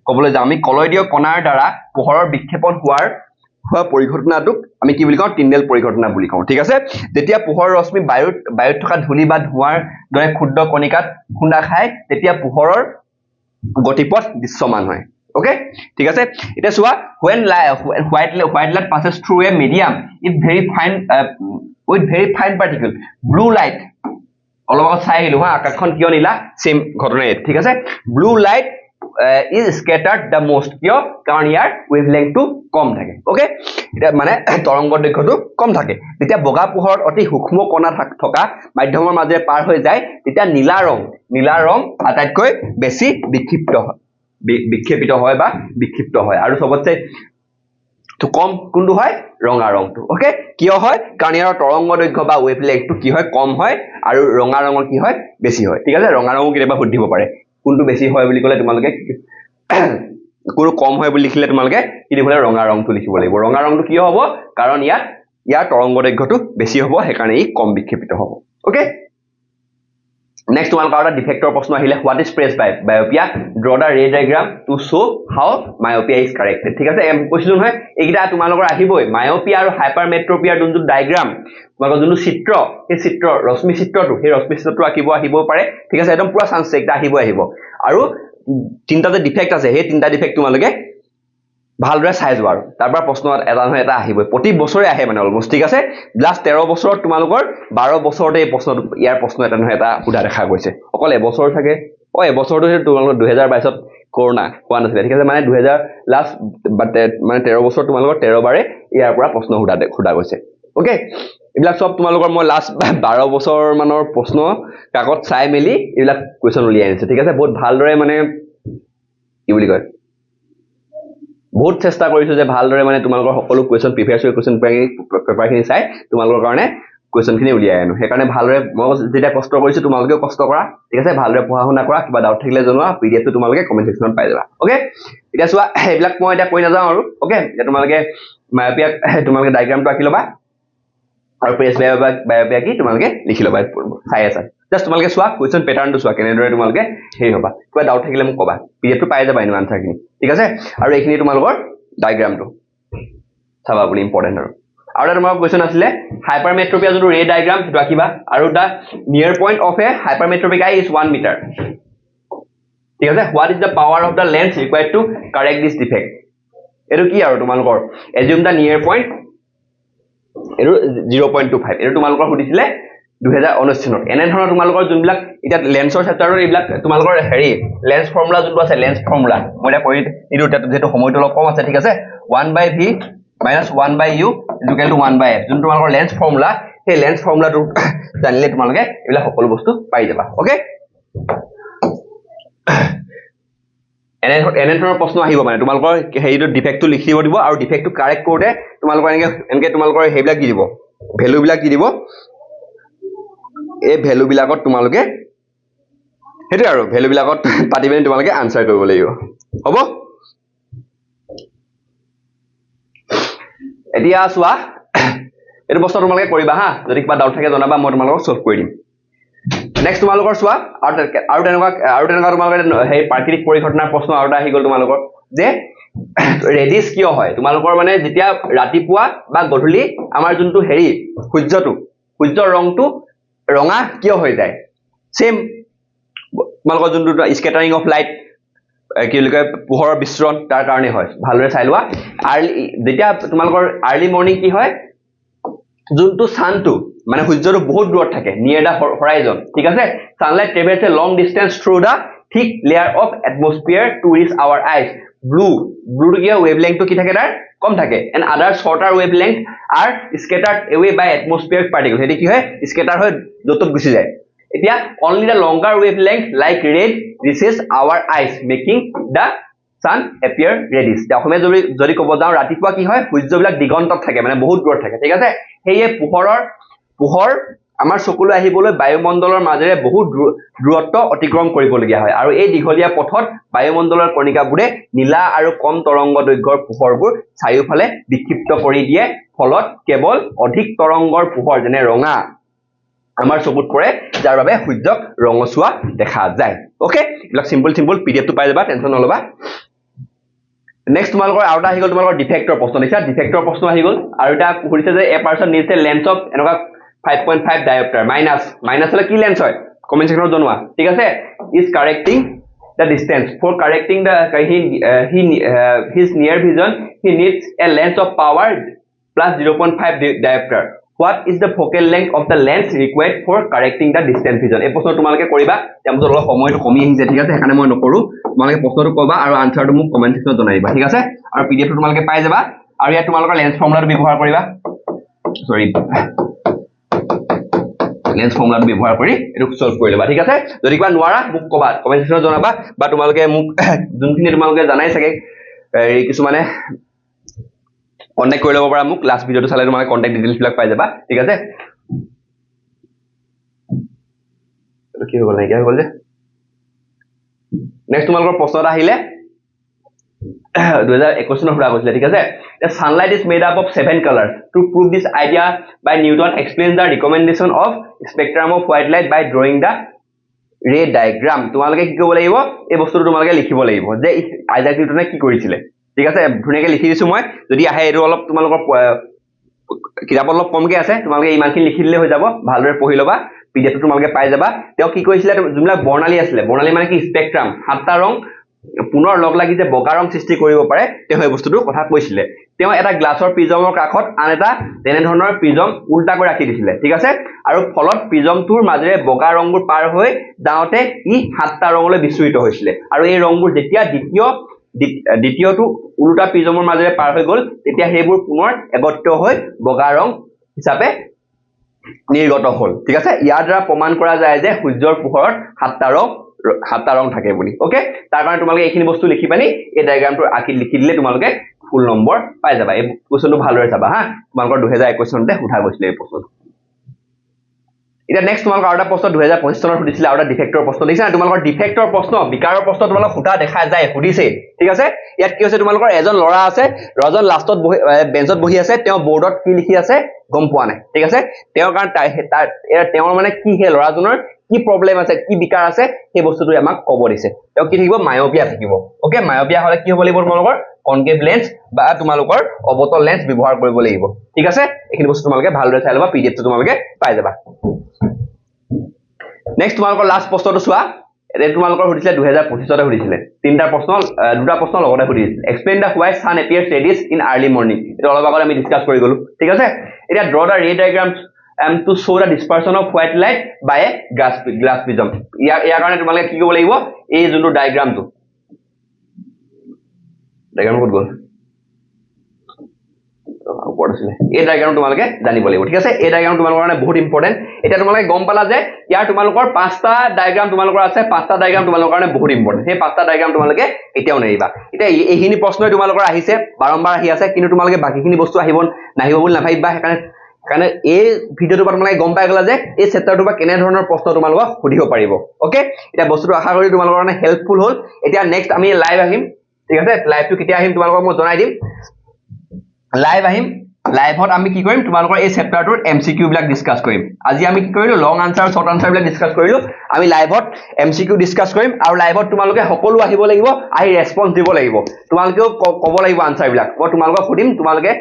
ক'বলৈ যাওঁ আমি কলয়ডীয় কণাৰ দ্বাৰা পোহৰৰ বিক্ষেপণ হোৱা পৰিঘটনাটোক আমি কি বুলি কওঁ টিন্ডেল পৰিঘটনা বুলি কওঁ ঠিক আছে যেতিয়া পোহৰৰ ৰশ্মি বায়ুত থকা ধূলি বা ধোঁৱাৰ দৰে ক্ষুদ্ৰ কণিকাত খুন্দা খায় তেতিয়া পোহৰৰ গতিপথ দৃশ্যমান হয় okay ঠিক আছে এটা চোৱা when white light passes through a medium it very fine with very fine particle blue light অলপ চাই আহিলো হা আকাশখন কিয় নীলা সেম ঘটনা ঠিক আছে blue light is scattered the most কিয় কাৰণ ইয়াৰ wavelength টো কম থাকে okay এটা মানে তৰংগ দৈৰ্ঘ্যটো কম থাকে তেতিয়া বগা পোহৰত অতি সূক্ষ্ম কণা থকা মাধ্যমৰ মাজেৰে পাৰ হৈ যায় তেতিয়া নীলা ৰং আটাইতকৈ বেছি বিক্ষেপিত হয় বা বিক্ষিপ্ত হয় আৰু সবতছে তো কম কোনটো হয় ৰঙা ৰংটো ওকে কিয় হয় কাৰণ ইয়াৰ তৰংগ দৈৰ্ঘ্য বা ওয়েভলেংথটো কি হয় কম হয় আৰু ৰঙা ৰঙৰ কি হয় বেছি হয় ঠিক আছে ৰঙা ৰঙো কিবা সুধিব পাৰে কোনটো বেছি হয় বুলি ক'লে তোমালোকে কোনটো কম হয় বুলি লিখিলে তোমালোকে কি দিব লাগিব ৰঙা ৰংটো লিখিব লাগিব ৰঙা ৰংটো কি হ'ব কাৰণ ইয়াৰ তৰংগ দৈৰ্ঘ্যটো বেছি হ'ব হেকাৰণে ই কম বিক্ষেপিত হ'ব okay Next one called defector प्रश्न আহিলে what is praised by myopia draw the ray diagram to show how myopia is corrected ঠিক আছে এম কৈছিলো নহয় এইটা তোমালোকৰ আহিবই myopia আৰু hypermetropia যোনটো ডায়াগ্ৰাম তোমালোকৰ যোনটো চিত্ৰ এই চিত্ৰ ৰশ্মি চিত্ৰটো আহিব পাৰে ঠিক আছে একদম পুৰা চান্স এটা আহিব আৰু তিনটা যে ডিফেক্ট আছে সেই তিনটা ডিফেক্ট তোমালোকে ভালদৰে চাই যোৱা আৰু তাৰ পৰা প্ৰশ্ন এটা নহয় এটা আহিবই প্ৰতি বছৰে আহে মানে অলমোষ্ট ঠিক আছে লাষ্ট 13 বছৰত তোমালোকৰ 12 বছৰতে এই প্ৰশ্ন ইয়াৰ প্ৰশ্ন এটা নহয় এটা উদা দেখা গৈছে অকল এবছৰ থাকে এবছৰটো তোমালোকৰ 2022ত কৰোনা হোৱা নাছিলে ঠিক আছে মানে 2000 লাষ্ট মানে 13 বছৰ তোমালোকৰ 13 বাৰে ইয়াৰ পৰা প্ৰশ্ন খুদা গৈছে ওকে এইবিলাক সব তোমালোকৰ মই লাষ্ট 12 বছৰ মানৰ প্ৰশ্ন কাকত চাই মেলি এইবিলাক কোৱেশ্চন উলিয়াই আনিছে ঠিক আছে বহুত ভালদৰে মানে কি বুলি কয় বহুত চেষ্টা কৰিছো যে ভালদৰে মানে তোমালোকৰ সকলো কোৱেশ্চন প্ৰিভিয়াছ কোৱেশ্চন পেপাৰখিনি চাই তোমালোকৰ কাৰণে কোৱেশ্চনখিনি উলিয়াই আনো সেইকাৰণে ভালদৰে মই যেতিয়া কষ্ট কৰিছো তোমালোকেও কষ্ট কৰা ঠিক আছে ভালদৰে পঢ়া শুনা কৰা কিবা ডাউট থাকিলে জনোৱা পিডিএফটো তোমালোকে কমেন্ট সেকশনত পাই যাবা ওকে এতিয়া চোৱা এইবিলাক মই এতিয়া কৈ নাযাওঁ আৰু ওকে এতিয়া তোমালোকে মায়াপিয়াক তোমালোকে ডায়াগ্ৰামটো আঁকি ল'বা আৰু প্ৰেছ বায়োপিয়া কি তোমালোকে লিখি ল'বা চাই আছা জাস্ট তোমালোকে চোৱা কোৱেশ্চন পেটাৰ্নটো চোৱা কেনেদৰে তোমালোকে হেৰি হ'বা কিবা ডাউট থাকিলে মোক ক'বা পিডিএফটো পাই যাবা এনো আনসাৰখিনি ঠিক আছে আৰু এইখিনি তোমালোকৰ ডায়াগ্ৰামটো চাবা বুলি ইম্পৰ্টেন্ট আৰু এটা তোমাৰ কোৱেশ্চন আছিলে হাইপাৰমেট্ৰোপিয়া যোনটো ৰে ডায়াগ্ৰাম সেইটো আঁকিবা আৰু the near point of a hypermetropic eye is 1 metre ঠিক আছে what is the power of the lens required to correct this defect এইটো কি আৰু তোমালোকৰ এজিউম দা নিয়াৰ পইণ্ট এইটো 0.25 এইটো তোমালোকৰ সুধিছিলে 2019 চনত এনে ধৰণৰ তোমালোকৰ যোনবিলাক এটা লেন্সৰ চেপ্টাৰৰ এইবিলাক তোমালোকৰ হেৰি লেন্স ফৰ্মুলা যোনটো আছে লেন্স ফৰ্মুলা মই এটা কৰি দিও যেটো সময়টো অলপ কম আছে ঠিক আছে 1/v minus 1/u equal to 1/f যোনটো তোমালোকৰ লেন্স ফৰ্মুলা সেই লেন্স ফৰ্মুলাটো জানিলে তোমালোকে এইবিলাক সকলো বস্তু পাই যাবা ওকে এনে ধৰণৰ প্ৰশ্ন আহিব মানে তোমালোকৰ হেৰিটো ডিফেক্টটো লিখিব দিব আৰু ডিফেক্টটো কাৰেক্ট কৰোতে তোমালোকৰ এনেকে তোমালোকৰ হেইবিলাক দি দিব ভ্যালু বিলাক দি দিব এই ভ্যালু বিলাকত তোমালোকে হেতু আৰু ভ্যালু বিলাকত পাতি মেলি তোমালোকে আনসাৰ কৰিব লাগিব হ'ব এতিয়া চোৱা এটো প্ৰশ্ন তোমালোকে কৰিবা হা যদি কিবা ডাউট থাকে জনাবা মই তোমালোকক সলভ কৰি দিম নেক্সট তোমালোকৰ চোৱা আৰু তেনেকুৱা তোমালোকৰ হেই প্ৰাকৃতিক পৰিঘটনাৰ প্ৰশ্ন আৰু এটা আহি গ'ল তোমালোকৰ যে ৰেডিছ কিয় হয় তোমালোকৰ মানে যেতিয়া ৰাতিপুৱা বা গধূলি আমাৰ যোনটো হেৰি সূৰ্যৰ ৰংটো ৰঙা কিয় হৈ যায় সেম তোমালোকৰ যোনটো স্কেটাৰিং অফ লাইট কি বুলি কয় পোহৰৰ বিস্ৰণ তাৰ কাৰণে হয় ভালদৰে চাই লোৱা যেতিয়া তোমালোকৰ আৰ্লি মৰ্নিং কি হয় যোনটো সানটো মানে সূৰ্যটো বহুত দূৰত থাকে নিয়াৰ দা হৰাইজন ঠিক আছে sunlight travels a long distance through the thick layer of atmosphere to reach our eyes blue কি ওয়েভলেংথটো কি থাকে তাৰ কম থাকে and other shorter wavelength are scattered away by atmospheric particle হেতি কি হয় স্কেটাৰ হৈ যতত গুছি যায় এতিয়া only the longer wavelength like red reaches our eyes making the sun appear reddish অসমে যদি ক'ব যাওঁ ৰাতিপুৱা কি হয় সূৰ্যবিলাক দিগন্তত থাকে মানে বহুত দূৰত থাকে ঠিক আছে হেয়ে পোহৰ আমাৰ চকুলৈ আহিবলৈ বায়ুমণ্ডলৰ মাজেৰে বহুত দূৰত্ব অতিক্ৰম কৰিবলগীয়া হয় আৰু এই দীঘলীয়া পথত বায়ুমণ্ডলৰ কণিকাবোৰে নীলা আৰু কম তৰংগ দৈৰ্ঘ্যৰ পোহৰবোৰ চাৰিওফালে বিক্ষিপ্ত কৰি দিয়ে ফলত কেৱল অধিক তৰংগৰ পোহৰ যেনে ৰঙা আমাৰ চকুত পৰে যাৰ বাবে সূৰ্যক ৰঙচুৱা দেখা যায় ওকে এইবিলাক সিম্পল পিডিএফটো পাই যাবা টেনচন নলবা নেক্সট তোমালোকৰ আউটা আহি গ'ল তোমালোকৰ ডিফেক্টৰ প্ৰশ্ন দিছা ডিফেক্টৰ প্ৰশ্ন আহি গ'ল আৰু এটা সুধিছে যে a person needs a lens of এনেকুৱা 5.5 ডায়োপ্টাৰ মাইনাস হলে কি লেন্স হয় কমেন্ট সেকশনত জনোৱা ঠিক আছে is correcting the distance for correcting the his near vision he needs a lens of power plus 0.5 diopter what is the focal length of the lens required for correcting the distance vision এই প্ৰশ্ন তোমালোকে কৰিবা তেমন অলপ সময়টো কমি আহিছে ঠিক আছে এখানে মই নকৰো তোমালোকে প্ৰশ্নটো কবা আৰু আনসাৰটো মোক কমেন্ট সেকশনত জনাইবা ঠিক আছে আৰু পিডিএফটো তোমালোকে পাই যাবা আৰু ইয়াত তোমালোকৰ লেন্স ফৰ্মুলাটো ব্যৱহাৰ কৰিবা সৰি লেন্স ফৰ্মুলাটো ব্যৱহাৰ কৰি এটো সলভ কৰি লবা ঠিক আছে যদি কিবা নোৱাৰা মোক কবা কমেন্ট সেকশনত জনাবা বা তোমালোকে মোক যোনখিনি তোমালোকে জানাই চাগে কিছুমানে কন্টাক্ট কৰি লব পাৰা মোক লাষ্ট ভিডিওটো চালে তোমালোকে কন্টাক্ট ডিটেইলছ বিলাক পাই যাবা ঠিক আছে কি হৈ গ'ল যে নেক্সট তোমালোকৰ প্ৰশ্ন আহিলে 2021 চনত ফুৰা গৈছিল ঠিক আছে the sunlight is made up of 7 colors to prove this idea by Newton explains the recommendation of spectrum of white light by drawing the ray diagram তোমালোকে কি কৰিব লাগিব এই বস্তুটো তোমালোকে লিখিব লাগিব যে আইজাক নিউটনে কি কৰিছিলে ঠিক আছে ধুনিয়াকে লিখি দিছো মই যদি আহে এটো অলপ তোমালোকৰ কিতাপ অলপ কমকে আছে তোমালোকে ইমানখিনি লিখি দিলে হৈ যাব ভালদৰে পঢ়ি লবা পিডিএফটো তোমালোকে পাই যাবা তেও কি কৈছিলে জুমলা বৰ্ণালী আছিলে বৰ্ণালী মানে কি স্পেক্ট্ৰাম সাতটা ৰং পুনৰ লগ লাগি যে বগা ৰং সৃষ্টি কৰিব পাৰে তেওঁ এই বস্তুটোৰ কথা কৈছিলে তেওঁ এটা গ্লাছৰ প্ৰিজমৰ কাষত আন এটা তেনে ধৰণৰ প্ৰিজম উল্টা কৰি ৰাখি দিছিলে ঠিক আছে আৰু ফলত প্ৰিজমটোৰ মাজেৰে বগা ৰংবোৰ পাৰ হৈ যাওঁতে ই সাতটা ৰঙলৈ বিস্তৃত হৈছিলে আৰু এই ৰংবোৰ যেতিয়া দ্বিতীয়টো উল্টা প্ৰিজমৰ মাজেৰে পাৰ হৈ গ'ল তেতিয়া সেইবোৰ পুনৰ একত্ৰিত হৈ বগা ৰং হিচাপে নিৰ্গত হ'ল ঠিক আছে ইয়াৰ দ্বাৰা প্ৰমাণ কৰা যায় যে সূৰ্যৰ পোহৰত সাতটা ৰং থাকে বুলি ওকে তাৰ কাৰণে তোমালোকে এইখিনি বস্তু লিখি পানি এই ডায়াগ্ৰামটো আঁকি লিখি দিলে তোমালোকে ফুল নম্বৰ পাই যাবা এই কোৱেশ্চনটো ভালদৰে চাবা হা তোমালোকৰ 2021 চনতে সোধা গৈছিলে এই প্ৰশ্নটো এটা নেক্সট তোমালোকৰ আৰু এটা প্ৰশ্ন 2025 চনত সুধিছিলে আৰু এটা ডিফেক্টৰ প্ৰশ্ন দেখিছা তোমালোকৰ ডিফেক্টৰ প্ৰশ্ন বিকাৰৰ প্ৰশ্ন তোমালোকক সোধা দেখা যায় সুধিছে ঠিক আছে ইয়াত কি হৈছে তোমালোকৰ এজন ল'ৰা আছে ৰজন লাষ্টত বেঞ্চত বহি আছে তেওঁ বোৰ্ডত কি লিখি আছে গম পোৱা নাই ঠিক আছে তেওঁৰ কাৰণ তেওঁৰ মানে কি হে ল'ৰাজনৰ কি প্ৰবলেম আছে কি বিকাৰ আছে সেই বস্তুটো আমাক ক'ব দিছে তেওঁ কি থাকিব মায়োপিয়া থাকিব ওকে মায়োপিয়া হলে কি হ'ব লাগিব তোমালোকৰ কনকেভ লেন্স বা তোমালোকৰ অবতল লেন্স ব্যৱহাৰ কৰিব লাগিব ঠিক আছে এইখিনি বস্তু তোমালোকে ভালদৰে চাই লবা পিডিএফটো তোমালোকে পাই যাবা নেক্সট তোমালোকৰ লাষ্ট প্ৰশ্নটো চোৱা এতে তোমালোকৰ সুধিছিলে 2025 তে সুধিছিলে তিনটা প্ৰশ্ন দুটা প্ৰশ্ন লগতে সুধিছিলে explain the why sun appears reddish in early morning এটা অলপ আগত আমি ডিসকাস কৰি গলো ঠিক আছে এটা ড্ৰ দা ৰে diagram to show the dispersion of white light by a glass prism ইয়াৰ কাৰণে তোমালোকে কি কৰিব লাগিব এই যোনটো ডায়াগ্ৰামটো ক'ত গ'ল এই ডায়াগ্ৰাম তোমালোকে জানিব লাগিব ঠিক আছে এই ডায়াগ্ৰাম তোমালোকৰ কাৰণে বহুত ইম্পৰ্টেন্ট এটা তোমালোকে গম পালা যে ইয়াৰ তোমালোকৰ পাঁচটা ডায়াগ্ৰাম তোমালোকৰ আছে পাঁচটা ডায়াগ্ৰাম তোমালোকৰ কাৰণে বহুত ইম্পৰ্টেন্ট সেই পাঁচটা ডায়াগ্ৰাম তোমালোকে এতিয়াও নেৰিবা এটা এইখিনি প্ৰশ্নই তোমালোকৰ আহিছে বাৰম্বাৰ আহি আছে কিন্তু তোমালোকে বাকিখিনি বস্তু নাহিব বুলি নাভাবিবা কাৰণ এই ভিডিওটো পৰা তোমালোকে গম পাই গলা যে এই চেপ্টাৰটো বা কেনে ধৰণৰ প্ৰশ্ন তোমালোকক সুধিব পাৰিব ওকে এটা বস্তুটো আশা কৰি তোমালোকৰ কাৰণে হেল্পফুল হ'ল এতিয়া নেক্সট আমি লাইভ আহিম ঠিক আছে লাইভটো কেতিয়া আহিম তোমালোকক মই জনাই দিম লাইভ আহিম লাইভত আমি কি কৰিম তোমালোকৰ এই চেপ্টাৰটোৰ এমসিকিউ বিলাক ডিসকাস কৰিম আজি আমি কি কৰিলো লং আনসাৰ শৰ্ট আনসাৰ বিলাক ডিসকাস কৰিলো আমি লাইভত এমসিকিউ ডিসকাস কৰিম আৰু লাইভত তোমালোকে সকলো আহিব লাগিব আহি ৰেসপন্স দিব লাগিব তোমালোকেও ক'ব লাগিব আনসাৰ বিলাক মই তোমালোকক সুধিম তোমালোকে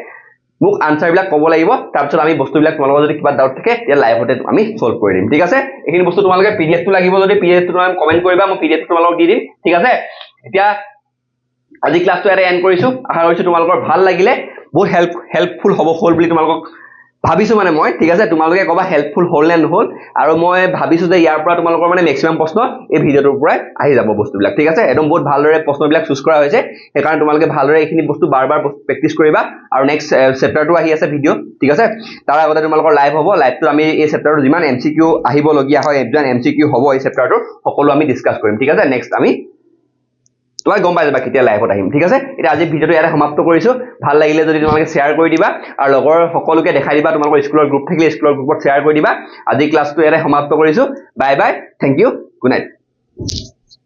মোক আনসাৰ বিলাক ক'ব লাগিব তাৰ পিছত আমি বস্তুবিলাক তোমালোকৰ যদি কিবা ডাউট থাকে তেতিয়া লাইভতে আমি সলভ কৰি দিম ঠিক আছে এইখিনি বস্তু তোমালোকে পিডিএফ টো লাগিব যদি পিডিএফ টো তোমালোকে কমেন্ট কৰিবা মই পিডিএফ টো তোমালোকক দি দিম ঠিক আছে এতিয়া আজি ক্লাসটো এৰে এন্ড কৰিছো আশা কৰিছো তোমালোকৰ ভাল লাগিলে বহুত হেল্পফুল হ'ব হ'ল বুলি তোমালোকক ভাবিছো মানে মই ঠিক আছে তোমালোকে কবা হেল্পফুল হ'ল নে নহল আৰু মই ভাবিছো যে ইয়াৰ পৰা তোমালোকৰ মানে ম্যাক্সিমাম প্ৰশ্ন এই ভিডিওটোৰ পৰাই আহি যাব বস্তুবিলাক ঠিক আছে একদম বহুত ভালদৰে প্ৰশ্নবিলাক চুজ কৰা হৈছে সেই কাৰণে তোমালোকে ভালদৰে এইখিনি বস্তু বাৰবাৰ প্ৰেক্টিস কৰিবা আৰু নেক্সট চেপ্টাৰটো আহি আছে ভিডিও ঠিক আছে তাৰ আগতে তোমালোকৰ লাইভ হ'ব লাইভটো আমি এই চেপ্টাৰটো যিমান এমসিকিউ আহিব লগিয়া হয় একজন এমসিকিউ হ'ব এই চেপ্টাৰটো সকলো আমি ডিসকাস কৰিম ঠিক আছে নেক্সট আমি তোমাক গম পাই যাবা কেতিয়া লাইভত আহিম ঠিক আছে এটা আজি ভিডিওটো ইয়াতে সমাপ্ত কৰিছো ভাল লাগিলে যদি তোমালোকে শেয়াৰ কৰি দিবা আৰু লগৰ সকলোকে দেখাই দিবা তোমালোকৰ স্কুলৰ গ্ৰুপ থাকিলে স্কুলৰ গ্ৰুপত শেয়াৰ কৰি দিবা আজি ক্লাসটো ইয়াতে সমাপ্ত কৰিছো bye bye thank you good night